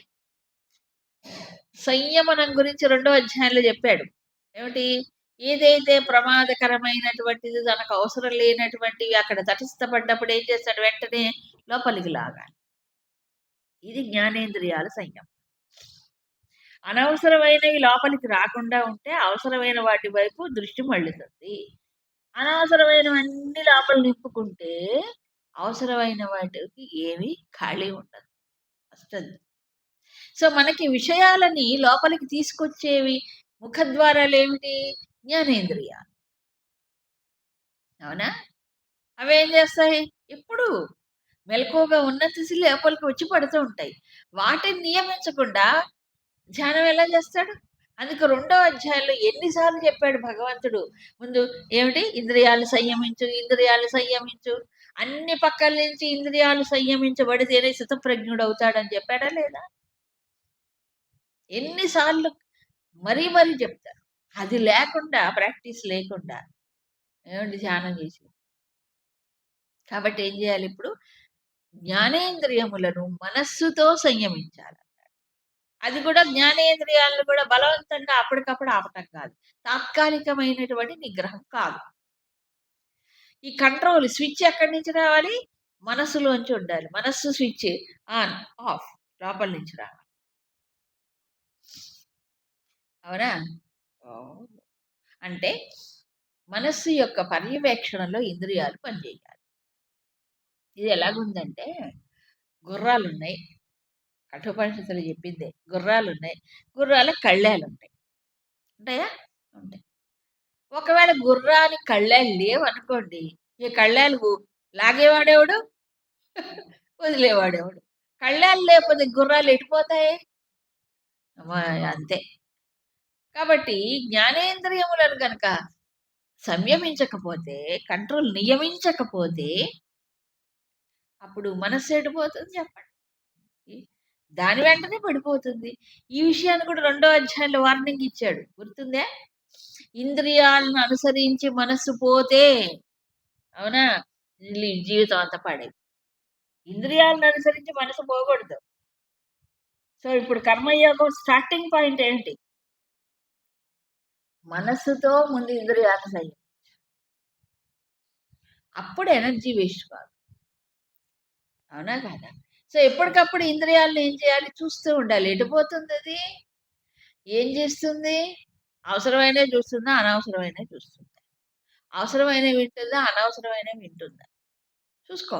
సంయమనం గురించి 2వ అధ్యాయంలో చెప్పాడు. ఏమిటి? ఏదైతే ప్రమాదకరమైనటువంటిది, తనకు అవసరం లేనటువంటివి అక్కడ తటస్థపడ్డప్పుడు ఏం చేస్తాడు? వెంటనే లోపలికి లాగాలి. ఇది జ్ఞానేంద్రియాల సంయమం. అనవసరమైనవి లోపలికి రాకుండా ఉంటే అవసరమైన వాటి వైపు దృష్టి మళ్ళుతుంది. అనవసరమైనవన్నీ లోపల నింపుకుంటే అవసరమైన వాటికి ఏమీ ఖాళీ ఉండదు, వస్తుంది. సో మనకి విషయాలని లోపలికి తీసుకొచ్చేవి ముఖద్వారాలు ఏమిటి? జ్ఞానేంద్రియాలు. అవునా? అవేం చేస్తాయి? ఎప్పుడు మెలకువగా ఉన్నంతసి లోపలికి వచ్చి పడుతూ ఉంటాయి. వాటిని నియమించకుండా ధ్యానం ఎలా చేస్తాడు? అందుకు 2వ అధ్యాయంలో ఎన్నిసార్లు చెప్పాడు భగవంతుడు? ముందు ఏమిటి? ఇంద్రియాలు సంయమించు, ఇంద్రియాలు సంయమించు. అన్ని పక్కల నుంచి ఇంద్రియాలు సంయమించబడితేనే స్థితప్రజ్ఞుడు అవుతాడని చెప్పాడా లేదా? ఎన్నిసార్లు మరీ చెప్తారు. అది లేకుండా, ప్రాక్టీస్ లేకుండా ఏమిటి ధ్యానం చేసి? కాబట్టి ఏం చేయాలి? ఇప్పుడు జ్ఞానేంద్రియములను మనస్సుతో సంయమించాలి. అది కూడా జ్ఞానేంద్రియాలను కూడా బలవంతంగా అప్పటికప్పుడు ఆపటం కాదు, తాత్కాలికమైనటువంటి నిగ్రహం కాదు. ఈ కంట్రోల్ స్విచ్ ఎక్కడి నుంచి రావాలి? మనస్సులోంచి ఉండాలి. మనస్సు స్విచ్ ఆన్ ఆఫ్ లోపల నుంచి రావాలి. అవునా? అంటే మనస్సు యొక్క పర్యవేక్షణలో ఇంద్రియాలు పనిచేయాలి. ఇది ఎలాగుందంటే, గుర్రాలున్నాయి, కఠోపనిషత్తులు చెప్పిందే. గుర్రాలున్నాయి, గుర్రాలకు కళ్ళాలుంటాయి. ఉంటాయా? ఉంటాయి. ఒకవేళ గుర్రానికి కళ్ళాలు లేవనుకోండి, ఈ కళ్ళాలు లాగేవాడేవాడు, వదిలేవాడేవాడు. కళ్ళాలు లేకపోతే గుర్రాలు ఎట్టిపోతాయి? అంతే. కాబట్టి జ్ఞానేంద్రియములను కనుక సంయమించకపోతే, కంట్రోల్ నియమించకపోతే అప్పుడు మనస్సు ఎడిపోతుంది చెప్పండి. దాని వెంటనే పడిపోతుంది. ఈ విషయాన్ని కూడా 2వ అధ్యాయంలో వార్నింగ్ ఇచ్చాడు, గుర్తుందే? ఇంద్రియాలను అనుసరించి మనస్సు పోతే, అవునా, జీవితం అంతా పడేది. ఇంద్రియాలను అనుసరించి మనసు పోకూడదు. సో ఇప్పుడు కర్మయోగం స్టార్టింగ్ పాయింట్ ఏంటి? మనస్సుతో ముందు ఇంద్రియాలను సంయమించు. అప్పుడు ఎనర్జీ వేస్ట్ కాదు. అవునా కాదా? సో, ఎప్పటికప్పుడు ఇంద్రియాలను ఏం చేయాలి? చూస్తూ ఉండాలి. ఎటు పోతుందది? ఏం చేస్తుంది? అవసరమైనవి చూస్తుందా? అనవసరమైనవి చూస్తుందా? అవసరమైనవి వింటుందా? అనవసరమైనవి వింటుందా? చూసుకో.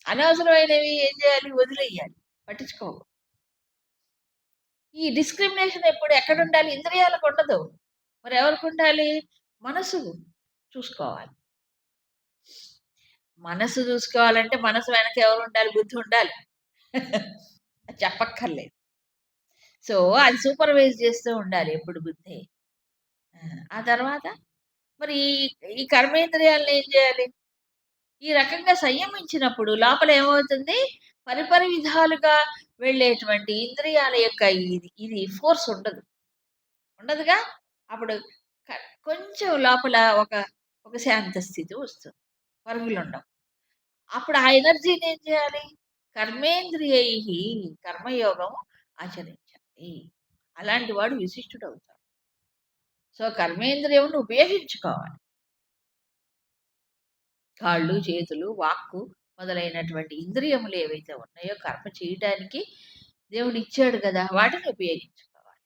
అనవసరమైనవి ఏం చేయాలి? వదిలేయాలి. పట్టించుకోకు. ఈ డిస్క్రిమినేషన్ ఎప్పుడు ఎక్కడుండాలి? ఇంద్రియాలకుండదు. మరి ఎవరికుండాలి? మనసుకు చూసుకోవాలి. మనసు చూసుకోవాలంటే మనసు వెనక ఎవరుండాలి? బుద్ధి ఉండాలి. అది చెప్పక్కర్లేదు. సో, అది సూపర్వైజ్ చేస్తూ ఉండాలి ఎప్పుడు బుద్ధి. ఆ తర్వాత మరి ఈ కర్మేంద్రియాలను ఏం చేయాలి? ఈ రకంగా సంయమించినప్పుడు లోపల ఏమవుతుంది? పరిపరి విధాలుగా వెళ్ళేటువంటి ఇంద్రియాల యొక్క ఇది ఇది ఫోర్స్ ఉండదు. ఉండదుగా? అప్పుడు క కొంచెం లోపల ఒక ఒక శాంత స్థితి వస్తుంది. పరుగులుండవు. అప్పుడు ఆ ఎనర్జీని ఏం చేయాలి? కర్మేంద్రియైః కర్మయోగం ఆచరించాలి. అలాంటి వాడు విశిష్టుడవుతాడు. సో, కర్మేంద్రియమును ఉపయోగించుకోవాలి. కాళ్ళు, చేతులు, వాక్కు మొదలైనటువంటి ఇంద్రియములు ఏవైతే ఉన్నాయో కర్మ చేయటానికి దేవుడిచ్చాడు గదా! వాటిని ఉపయోగించుకోవాలి.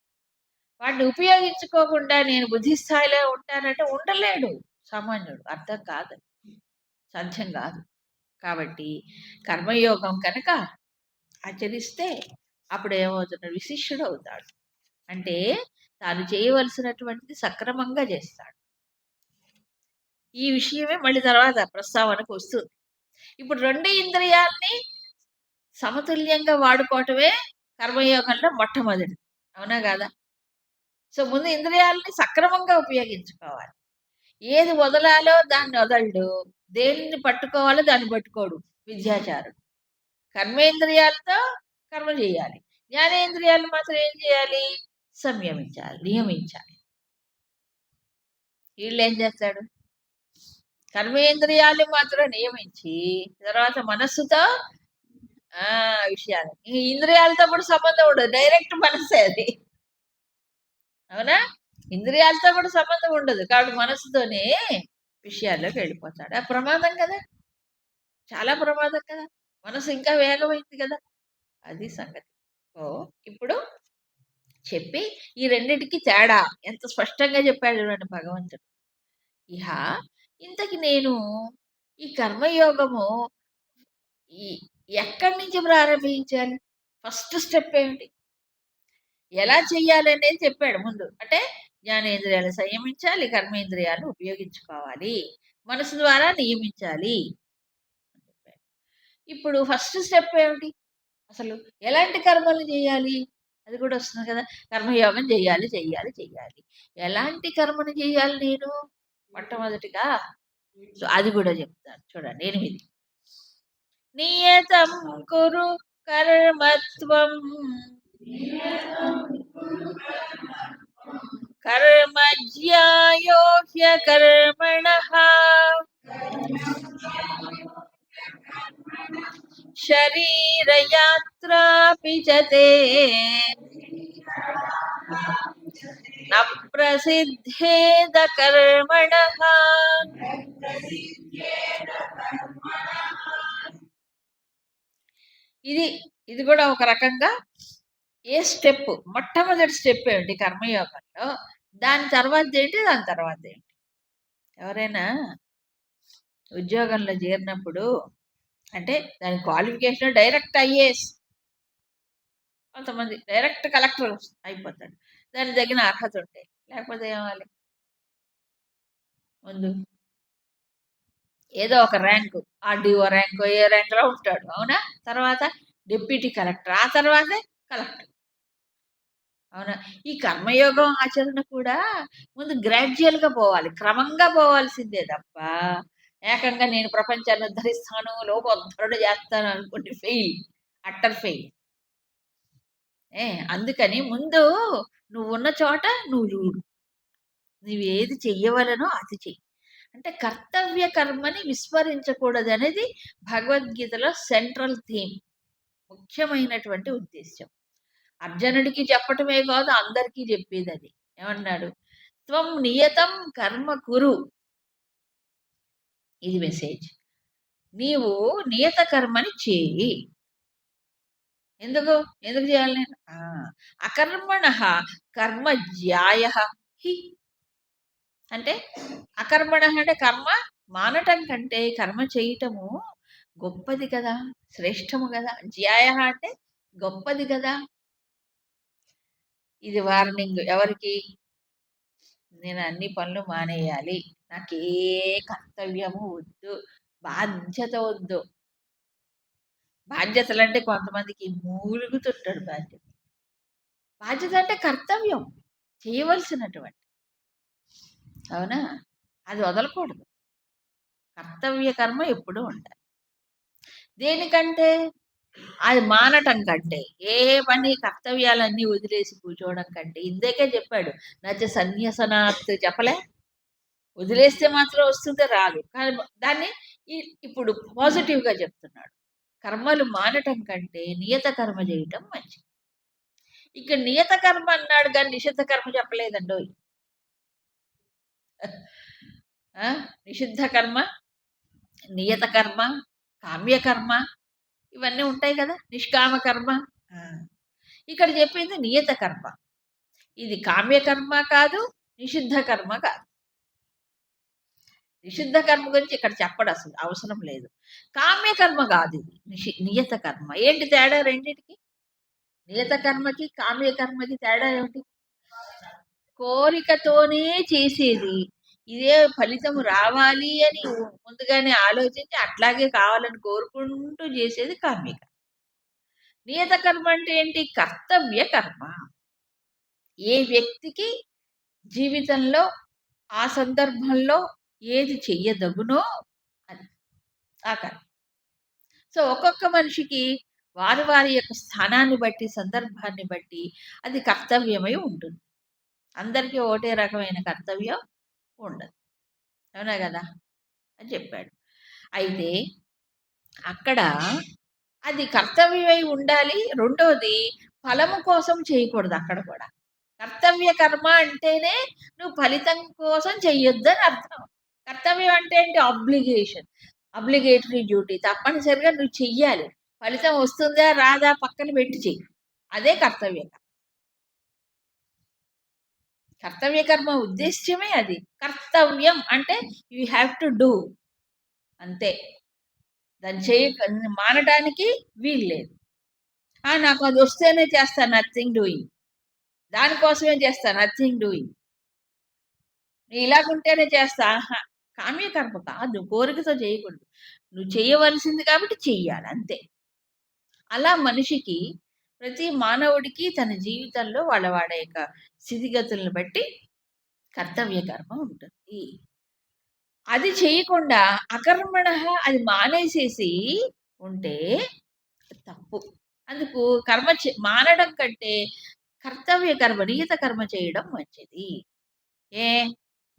వాటిని ఉపయోగించుకోకుండా నేను బుద్ధి స్థాయిలో ఉంటానంటే ఉండలేడు సామాన్యుడు. అర్థం కాదు. సాధ్యం గాదు. కాబట్టి కర్మయోగం కనుక ఆచరిస్తే అప్పుడేమవుతున్నాడు? విశిష్యుడవుతాడు. అంటే తాను చేయవలసినటువంటిది సక్రమంగా చేస్తాడు. ఈ విషయమే మళ్ళీ తర్వాత ప్రస్తావనకు వస్తుంది. ఇప్పుడు 2 ఇంద్రియాల్ని సమతుల్యంగా వాడుకోవటమే కర్మయోగంలో మొట్టమొదటిది. అవునా కాదా? సో, ముందు ఇంద్రియాలని సక్రమంగా ఉపయోగించుకోవాలి. ఏది వదలాలో దాన్ని వదలడు. దేనిని పట్టుకోవాలో దాన్ని పట్టుకోడు విద్యాచారుడు. కర్మేంద్రియాలతో కర్మ చేయాలి. జ్ఞానేంద్రియాలు మాత్రం ఏం చేయాలి? సంయమించాలి, నియమించాలి. ఈళ్ళేం చేస్తాడు? కర్మేంద్రియాలు మాత్రం నియమించి తర్వాత మనస్సుతో విషయాలు. ఈ ఇంద్రియాలతో కూడా సంబంధం ఉండదు. డైరెక్ట్ మనస్సే అది. అవునా? ఇంద్రియాలతో కూడా సంబంధం ఉండదు. కాబట్టి మనస్సుతోనే విషయాల్లోకి వెళ్ళిపోతాడు. ఆ ప్రమాదం కదా! చాలా ప్రమాదం కదా! మనసు ఇంకా వేగమైంది కదా! అది సంగతి. సో, ఇప్పుడు చెప్పి ఈ రెండిటికి తేడా ఎంత స్పష్టంగా చెప్పాడు చూడండి భగవంతుడు. ఇహ ఇంతకి నేను ఈ కర్మయోగము ఈ ఎక్కడి నుంచి ప్రారంభించాలి? ఫస్ట్ స్టెప్ ఏమిటి? ఎలా చెయ్యాలనేది చెప్పాడు ముందు. అంటే జ్ఞానేంద్రియాలు సంయమించాలి, కర్మేంద్రియాలను ఉపయోగించుకోవాలి, మనసు ద్వారా నియమించాలి అని చెప్పాడు. ఇప్పుడు ఫస్ట్ స్టెప్ ఏమిటి? అసలు ఎలాంటి కర్మలు చేయాలి? అది కూడా వస్తుంది కదా! కర్మయోగం చెయ్యాలి, చెయ్యాలి, చెయ్యాలి. ఎలాంటి కర్మను చేయాలి నేను? మొట్టమొదటిగా సో, అది కూడా చెప్తాను చూడండి 8. నియతం కురు కర్మత్వం కర్మజ్యాయో హ్యకర్మణః శరీరయాత్రాపి చ తే న ప్రసిద్ధేద కర్మణః. ఇది ఇది కూడా ఒక రకంగా ఏ స్టెప్ మొట్టమొదటి స్టెప్ ఏమిటి కర్మయోగంలో? దాని తర్వాత ఏంటి? దాని తర్వాత ఏంటి? ఎవరైనా ఉద్యోగంలో చేరినప్పుడు అంటే దాని క్వాలిఫికేషన్ డైరెక్ట్ ఐఏఎస్, కొంతమంది డైరెక్ట్ కలెక్టర్ అయిపోతాడు. దానికి తగిన అర్హత ఉంటే, లేకపోతే ఏమవ్వాలి? ముందు ఏదో ఒక ర్యాంకు, ఆర్డీఓ ర్యాంకు, ఏ ర్యాంకులో ఉంటాడు. అవునా? తర్వాత డిప్యూటీ కలెక్టర్, ఆ తర్వాతే కలెక్టర్. అవునా? ఈ కర్మయోగం ఆచరణ కూడా ముందు గ్రాడ్యుయల్‌గా పోవాలి. క్రమంగా పోవాల్సిందే తప్ప, ఏకంగా నేను ప్రపంచాన్ని ఉద్ధరిస్తాను, లోకోద్ధరణ చేస్తాను అనుకుంటే ఫెయిల్. Utter fail. అందుకని ముందు నువ్వున్న చోట నువ్వు చూడు. నువ్వేది చెయ్యవలెనో అది చెయ్యి. అంటే కర్తవ్య కర్మని విస్మరించకూడదనేది భగవద్గీతలో సెంట్రల్ థీమ్. ముఖ్యమైనటువంటి ఉద్దేశ్యం. అర్జునుడికి చెప్పటమే కాదు అందరికీ చెప్పేదది. ఏమన్నాడు? త్వం నియతం కర్మ కురు. ఇది మెసేజ్. నీవు నియత కర్మని చేయి. ఎందుకు? ఎందుకు చేయాలి నేను? అకర్మణః కర్మ జ్యాయః హి. అంటే అకర్మణః అంటే కర్మ మానటం కంటే కర్మ చేయటము గొప్పది కదా! శ్రేష్టము కదా! జ్యాయః అంటే గొప్పది కదా! ఇది వార్నింగ్ ఎవరికి? నేను అన్ని పనులు మానేయాలి. నాకే కర్తవ్యము వద్దు. బాధ్యత వద్దు. బాధ్యతలంటే కొంతమందికి మూలుగుతుంటాడు బాధ్యత. బాధ్యత అంటే కర్తవ్యం. చేయవలసినటువంటి. అవునా? అది వదలకూడదు. కర్తవ్య కర్మ ఎప్పుడూ ఉండాలి. దేనికంటే? అది మానటం కంటే. ఏ పని కర్తవ్యాలన్నీ వదిలేసి కూర్చోవడం కంటే. ఇందాకే చెప్పాడు. నచ సన్యసనాత్ చెప్పలే? వదిలేస్తే మాత్రం వస్తుందో రాదు. కానీ దాన్ని ఇప్పుడు పాజిటివ్‌గా చెప్తున్నాడు. కర్మలు మానటం కంటే నియత కర్మ చేయటం మంచిది. ఇక్కడ నియత కర్మ అన్నాడు గాని నిషిద్ధ కర్మ చెప్పలేదండోయ్! నిషిద్ధ కర్మ, నియత కర్మ, కామ్య కర్మ ఇవన్నీ ఉంటాయి కదా! నిష్కామ కర్మ. ఆ! ఇక్కడ చెప్పింది నియత కర్మ. ఇది కామ్య కర్మ కాదు, నిషిద్ధ కర్మ కాదు. నిషిద్ధ కర్మ గురించి ఇక్కడ చెప్పడు అసలు. అవసరం లేదు. కామ్య కర్మ కాదు ఇది. నియత కర్మ. ఏంటి తేడా రెండిటికి? నియత కర్మకి, కామ్య కర్మకి తేడా ఏమిటి? కోరికతోనే చేసేది. ఇదే ఫలితం రావాలి అని ముందుగానే ఆలోచించి అట్లాగే కావాలని కోరుకుంటూ చేసేది కామ్య కర్మ. నియత కర్మ అంటే ఏంటి? కర్తవ్య కర్మ. ఏ వ్యక్తికి జీవితంలో ఆ సందర్భంలో ఏది చెయ్యదగునో అది ఆ కర్మ. సో ఒక్కొక్క మనిషికి వారి వారి యొక్క స్థానాన్ని బట్టి, సందర్భాన్ని బట్టి అది కర్తవ్యమై ఉంటుంది. అందరికీ ఒకటే రకమైన కర్తవ్యం ఉండదు. అవునా కదా! అని చెప్పాడు. అయితే అక్కడ అది కర్తవ్యమై ఉండాలి. రెండోది ఫలము కోసం చేయకూడదు అక్కడ కూడా. కర్తవ్య కర్మ అంటేనే నువ్వు ఫలితం కోసం చెయ్యొద్దని అర్థం. కర్తవ్యం అంటే ఏంటి? ఆబ్లిగేషన్. అబ్లిగేటరీ డ్యూటీ. తప్పనిసరిగా నువ్వు చెయ్యాలి. ఫలితం వస్తుందా రాదా పక్కన పెట్టి చెయ్యి. అదే కర్తవ్య కర్మ. కర్తవ్య కర్మ ఉద్దేశ్యమే అది. కర్తవ్యం అంటే యూ హ్యావ్ టు డూ అంతే. దాన్ని మానడానికి వీల్లేదు. నాకు అది వస్తేనే చేస్తాను నథింగ్ డూయింగ్. దానికోసమే చేస్తాను నథింగ్ డూయింగ్. ఇలాగుంటేనే చేస్తా. కామ్య కర్మ కాదు. కోరికతో చేయకూడదు. నువ్వు చేయవలసింది కాబట్టి చెయ్యాలి అంతే. అలా మనిషికి ప్రతి మానవుడికి తన జీవితంలో వాళ్ళ యొక్క స్థితిగతులను బట్టి కర్తవ్య కర్మ ఉంటుంది. అది చేయకుండా అకర్మణ అది మానేసేసి ఉంటే తప్పు. అందుకు కర్మ మానడం కంటే కర్తవ్య కర్మ, నియత కర్మ చేయడం మంచిది.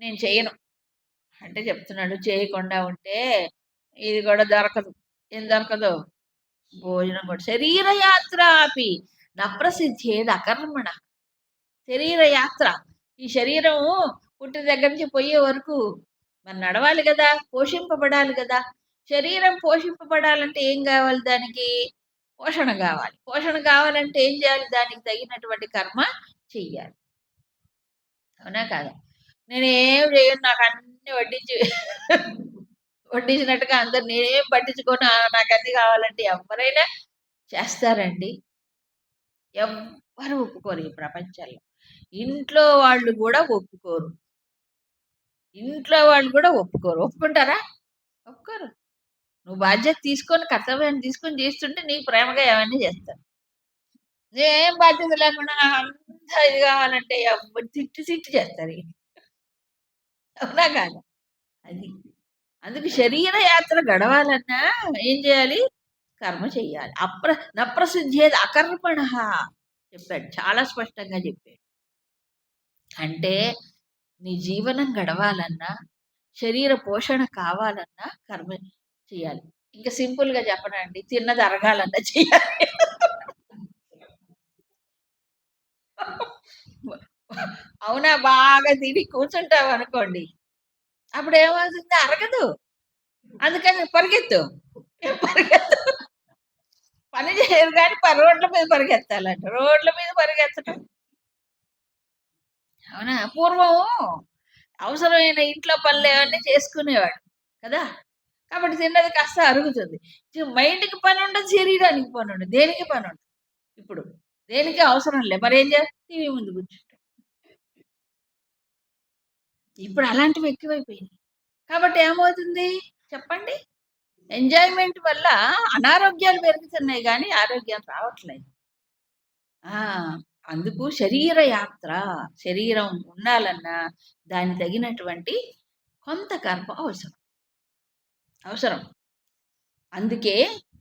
నేను చేయను అంటే చెప్తున్నాడు. చేయకుండా ఉంటే ఇది కూడా దొరకదు. ఏం దొరకదు? భోజనం కూడా. శరీర యాత్ర ఆపి నప్రసిద్ధేది అకర్మణ. శరీర యాత్ర. ఈ శరీరం పుట్టిన దగ్గర నుంచి పోయే వరకు మరి నడవాలి కదా! పోషింపబడాలి కదా! శరీరం పోషింపబడాలంటే ఏం కావాలి దానికి? పోషణ కావాలి. పోషణ కావాలంటే ఏం చేయాలి? దానికి తగినటువంటి కర్మ చెయ్యాలి. అవునా కాదా? నేనేం చేయను. నాకు అన్ని వడ్డించినట్టుగా అందరు నేనేం పట్టించుకొని నాకు అన్ని కావాలంటే ఎవరైనా చేస్తారండి? ఎవ్వరు ఒప్పుకోరు ఈ ప్రపంచంలో. ఇంట్లో వాళ్ళు కూడా ఒప్పుకోరు. ఇంట్లో వాళ్ళు కూడా ఒప్పుకోరు. ఒప్పుకుంటారా? ఒప్పుకోరు. నువ్వు బాధ్యత తీసుకొని, కర్తవ్యాన్ని తీసుకొని చేస్తుంటే నీకు ప్రేమగా అవన్నీ చేస్తారు. ఏం బాధ్యత లేకుండా నాకంతా ఇది కావాలంటే ఎవ్వరు తిట్టి చేస్తారు. అవునా కాదా? అది. అందుకు శరీర యాత్ర గడవాలన్నా ఏం చేయాలి? కర్మ చెయ్యాలి. నప్రసిద్ధేది అకర్మణ చెప్పాడు. చాలా స్పష్టంగా చెప్పాడు. అంటే నీ జీవనం గడవాలన్నా, శరీర పోషణ కావాలన్నా కర్మ చేయాలి. ఇంకా సింపుల్‌గా చెప్పనండి. తిన్నది అరగాలన్నా చేయాలి. అవునా? బాగా తిని కూర్చుంటావనుకోండి. అప్పుడేమవుతుంది? అరగదు. అందుకని పరిగెత్తు. పరిగెత్తు. పని చేయరు కానీ రోడ్ల మీద పరిగెత్తాలంట. రోడ్ల మీద పరిగెత్తడం. అవునా? పూర్వం అవసరమైన ఇంట్లో పనులేవన్నీ చేసుకునేవాడు కదా! కాబట్టి తిన్నది కాస్త అరుగుతుంది. మైండ్‌కి పనుండదు, శరీరానికి పనుండదు. దేనికి పనుండదు. ఇప్పుడు దేనికి అవసరం లే. మరేం టీవీ ముందు కూర్చుంటాం. ఇప్పుడు అలాంటివి ఎక్కువైపోయినాయి. కాబట్టి ఏమవుతుంది చెప్పండి? ఎంజాయ్‌మెంట్ వల్ల అనారోగ్యాలు పెరుగుతున్నాయి గానీ, ఆరోగ్యం రావట్లేదు. ఆ! అందుకు శరీర యాత్ర. శరీరం ఉండాలన్నా దానికి తగినటువంటి కొంత కర్మ అవసరం. అవసరం. అందుకే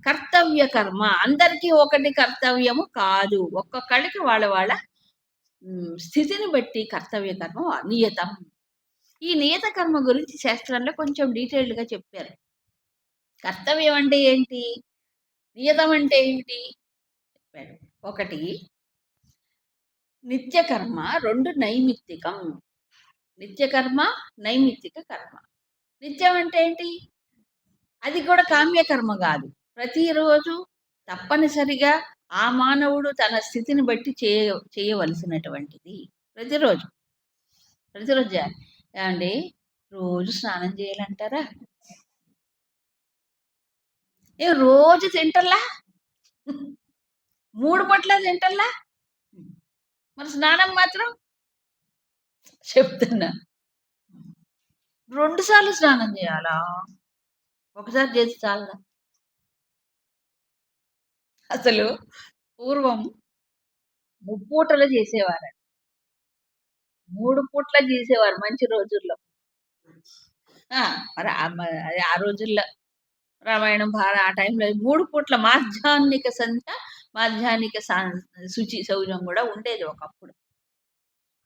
కర్తవ్య కర్మ. అందరికీ ఒకటి కర్తవ్యము కాదు. ఒక్కొక్కళ్ళకి వాళ్ళ వాళ్ళ స్థితిని బట్టి కర్తవ్య కర్మ నియతం. ఈ నియత కర్మ గురించి శాస్త్రంలో కొంచెం డీటెయిల్డ్‌గా చెప్పారు. కర్తవ్యం అంటే ఏంటి? నియతం అంటే ఏంటి? చెప్పాడు. ఒకటి నిత్యకర్మ, 2 నైమిత్తికం. నిత్యకర్మ, నైమిత్తిక కర్మ. నిత్యం అంటే ఏంటి? అది కూడా కామ్యకర్మ గాదు. ప్రతిరోజు తప్పనిసరిగా ఆ మానవుడు తన స్థితిని బట్టి చేయవలసినటువంటిది. ప్రతిరోజు. ప్రతిరోజు చేయాలి. ఏవండీ రోజు స్నానం చేయాలంటారా? రోజు తింటల్లా? 3 పూట్ల తింటల్లా? మరి స్నానం మాత్రం? చెప్తున్నా. 2 సార్లు స్నానం చేయాలా? ఒకసారి చేసి చాలదా? అసలు పూర్వం ముప్పూటలు చేసేవారు. 3 పూట్ల చేసేవారు మంచి రోజుల్లో. మరి అది ఆ రోజుల్లో రామాయణం, ఆ టైంలో 3 పూట్ల మాధ్యాహ్నిక సంధ్య, మాధ్యాహ్నిక శుచి, శౌచం కూడా ఉండేది ఒకప్పుడు.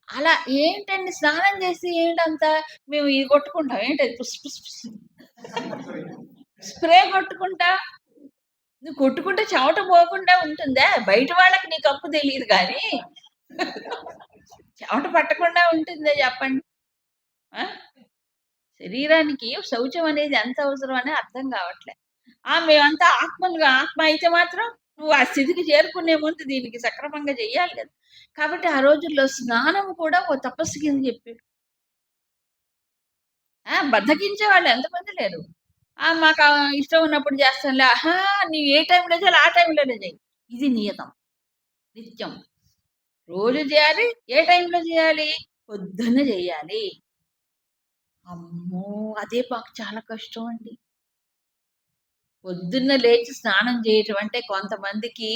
అలా ఏంటండి స్నానం చేసి ఏంటంతా మేము ఇది కొట్టుకుంటాం. ఏంటది పుస్ పుస్ పుస్ స్ప్రే కొట్టుకుంటా. నువ్వు కొట్టుకుంటే చెమట పోకుండా ఉంటుందా? బయట వాళ్ళకి నీ కప్పు తెలీదు గానీ చెమట పట్టకుండా ఉంటుందా చెప్పండి? ఆ! శరీరానికి శౌచం అనేది ఎంత అవసరం అని అర్థం కావట్లే. మేమంతా ఆత్మలుగా ఆత్మ అయితే మాత్రం నువ్వు ఆ స్థితికి చేరుకునే ముందు దీనికి సక్రమంగా చెయ్యాలి కదా! కాబట్టి ఆ రోజుల్లో స్నానం కూడా ఓ తపస్సు కింద చెప్పాడు. బద్ధకించేవాళ్ళు ఎంతమంది లేరు. మాకు ఇష్టం ఉన్నప్పుడు చేస్తాంలే. నీవు ఏ టైంలో చేయాలి ఆ టైంలోనే చెయ్యి. ఇది నియతం. నిత్యం. రోజు చేయాలి. ఏ టైంలో చేయాలి? పొద్దున్న చేయాలి. అమ్మో! అదే మాకు చాలా కష్టం అండి. పొద్దున్న లేచి స్నానం చేయటం అంటే కొంతమందికి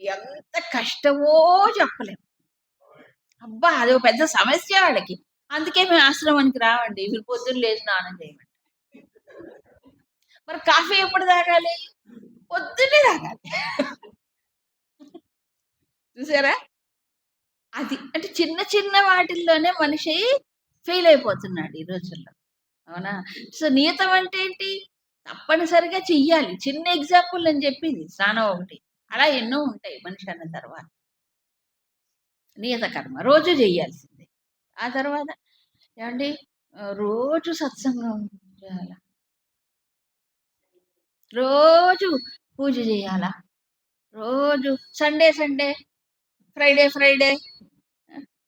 ఎంత కష్టమో చెప్పలేం. అబ్బా! అదో పెద్ద సమస్య వాళ్ళకి. అందుకే మేము ఆశ్రమానికి రావండి. మీరు పొద్దున్న లేచి స్నానం చేయమంటారు. మరి కాఫీ ఎప్పుడు తాగాలి? పొద్దున్నే తాగాలి. చూసారా? అది. అంటే చిన్న చిన్న వాటిల్లోనే మనిషి ఫెయిల్ అయిపోతున్నాడు ఈ రోజుల్లో. అవునా? సో, నియతం అంటే ఏంటి? తప్పనిసరిగా చెయ్యాలి. చిన్న ఎగ్జాంపుల్ నేను చెప్పింది. స్నానం ఒకటి. అలా ఎన్నో ఉంటాయి మనిషి అన్న తర్వాత. నియత కర్మ. రోజు జెయ్యాల్సిందే. ఆ తర్వాత ఏవండీ రోజు సత్సంగం చేయాలా? రోజు పూజ జేయాలా? రోజు సండే, సండే, ఫ్రైడే, ఫ్రైడే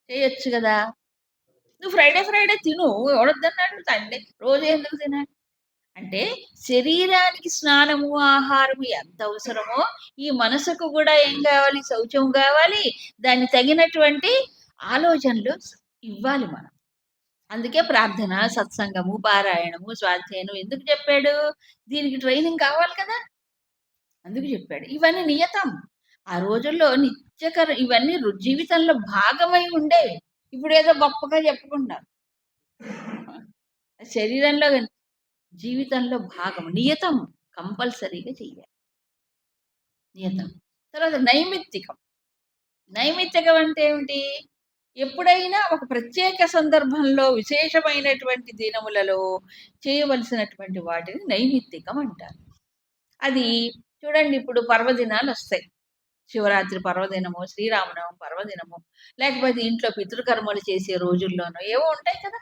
చేయొచ్చు గదా! నువ్వు ఫ్రైడే, ఫ్రైడే తిను. ఎవడొద్దన్నాడు? సండే రోజు ఎందుకు తినాలి? అంటే శరీరానికి స్నానము, ఆహారము ఎంత అవసరమో, ఈ మనసుకు గూడా ఏం గావాలి? శౌచం గావాలి. దానికి తగినటువంటి ఆలోచనలు ఇవ్వాలి మనం. అందుకే ప్రార్థన, సత్సంగము, పారాయణము, స్వాధ్యాయనం ఎందుకు చెప్పాడు? దీనికి ట్రైనింగ్ కావాలి కదా! అందుకు చెప్పాడు. ఇవన్నీ నియతం. ఆ రోజుల్లో ఇవన్నీ జీవితంలో భాగమై ఉండేవి. ఇప్పుడేదో గొప్పగా చెప్పుకుంటారు. శరీరంలో జీవితంలో భాగం. నియతం. కంపల్సరీగా చెయ్యాలి. నియతం. తర్వాత నైమిత్తికం. నైమిత్తికం అంటే ఏమిటి? ఎప్పుడైనా ఒక ప్రత్యేక సందర్భంలో విశేషమైనటువంటి దినములలో చేయవలసినటువంటి వాటిని నైమిత్తికం అంటారు. అది చూడండి ఇప్పుడు పర్వదినాలొస్తాయి. శివరాత్రి పర్వదినము, శ్రీరామనవమి పర్వదినము, లేకపోతే ఇంట్లో పితృకర్మలు చేసే రోజుల్లోనో ఏవో ఉంటాయి కదా!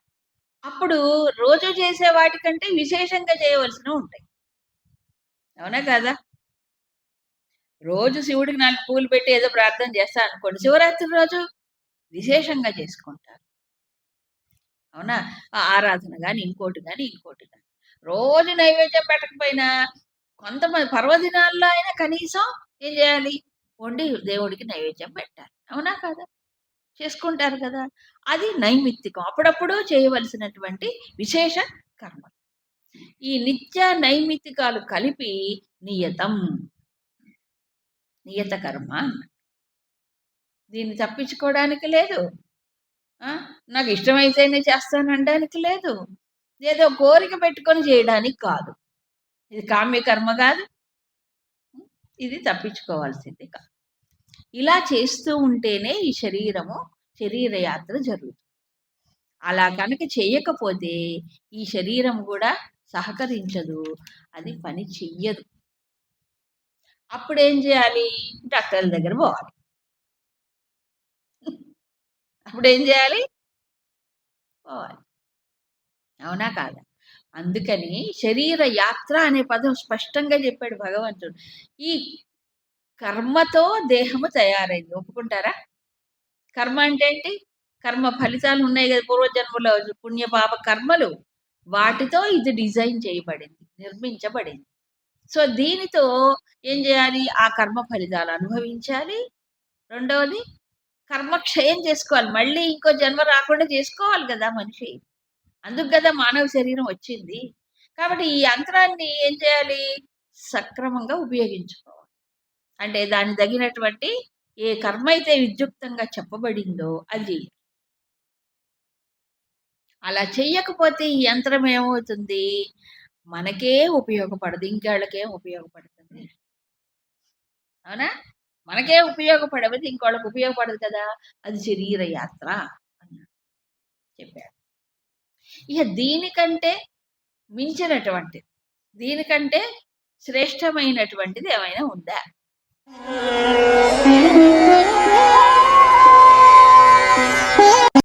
అప్పుడు రోజు చేసే వాటికంటే విశేషంగా చేయవలసినవి ఉంటాయి. అవునా కాదా? రోజు శివుడికి 4 పూలు పెట్టి ఏదో ప్రార్థన చేస్తా అనుకోండి. శివరాత్రి రోజు విశేషంగా చేసుకుంటారు. అవునా? ఆ ఆరాధన గాని, ఇంకోటి గాని, ఇంకోటి గాని. రోజు నైవేద్యం పెట్టకపోయినా కొంతమంది పర్వదినాల్లో అయినా కనీసం ఏం చేయాలి? వండి దేవుడికి నైవేద్యం పెట్టాలి. అవునా కాదా? చేసుకుంటారు కదా! అది నైమిత్తికం. అప్పుడప్పుడు చేయవలసినటువంటి విశేష కర్మ. ఈ నిత్య నైమిత్తికాలు కలిపి నియతం. నియత కర్మ అన్నారు. దీన్ని తప్పించుకోవడానికి లేదు. ఆ! నాకు ఇష్టమైతేనే చేస్తాననడానికి లేదు. ఏదో కోరిక పెట్టుకొని చేయడానికి కాదు. ఇది కామ్య కర్మ కాదు. ఇది తప్పించుకోవాల్సింది కాదు. ఇలా చేస్తూ ఉంటేనే ఈ శరీర యాత్ర జరుగుతుంది. అలా కనుక చేయకపోతే ఈ శరీరం కూడా సహకరించదు. అది పని చెయ్యదు. అప్పుడేం చేయాలి? డాక్టర్ల దగ్గర పోవాలి. అప్పుడేం చేయాలి? పోవాలి. అవునా కాదా? అందుకని శరీర యాత్ర అనే పదం స్పష్టంగా చెప్పాడు భగవంతుడు. ఈ కర్మతో దేహము తయారైంది. ఒప్పుకుంటారా? కర్మ అంటే ఏంటి? కర్మ ఫలితాలు ఉన్నాయి కదా! పూర్వజన్మలో పుణ్య పాప కర్మలు. వాటితో ఇది డిజైన్ చేయబడింది. నిర్మించబడింది. సో, దీనితో ఏం చేయాలి? ఆ కర్మ ఫలితాలు అనుభవించాలి. రెండవది కర్మ క్షయం చేసుకోవాలి. మళ్ళీ ఇంకో జన్మ రాకుండా చేసుకోవాలి కదా మనిషి. అందుకు కదా మానవ శరీరం వచ్చింది. కాబట్టి ఈ యంత్రాన్ని ఏం చేయాలి? సక్రమంగా ఉపయోగించుకోవాలి. అంటే దానికి తగినటువంటి ఏ కర్మ అయితే విద్యుక్తంగా చెప్పబడిందో అది చెయ్యాలి. అలా చెయ్యకపోతే ఈ యంత్రం ఏమవుతుంది? మనకే ఉపయోగపడదు. ఇంకోళ్ళకేం ఉపయోగపడుతుంది? అవునా? మనకే ఉపయోగపడవది ఇంకోళ్ళకి ఉపయోగపడదు కదా! అది శరీర యాత్ర అన్నాడు చెప్పాడు. ఇక దీనికంటే మించినటువంటిది, దీనికంటే శ్రేష్టమైనటువంటిది ఏమైనా ఉందా?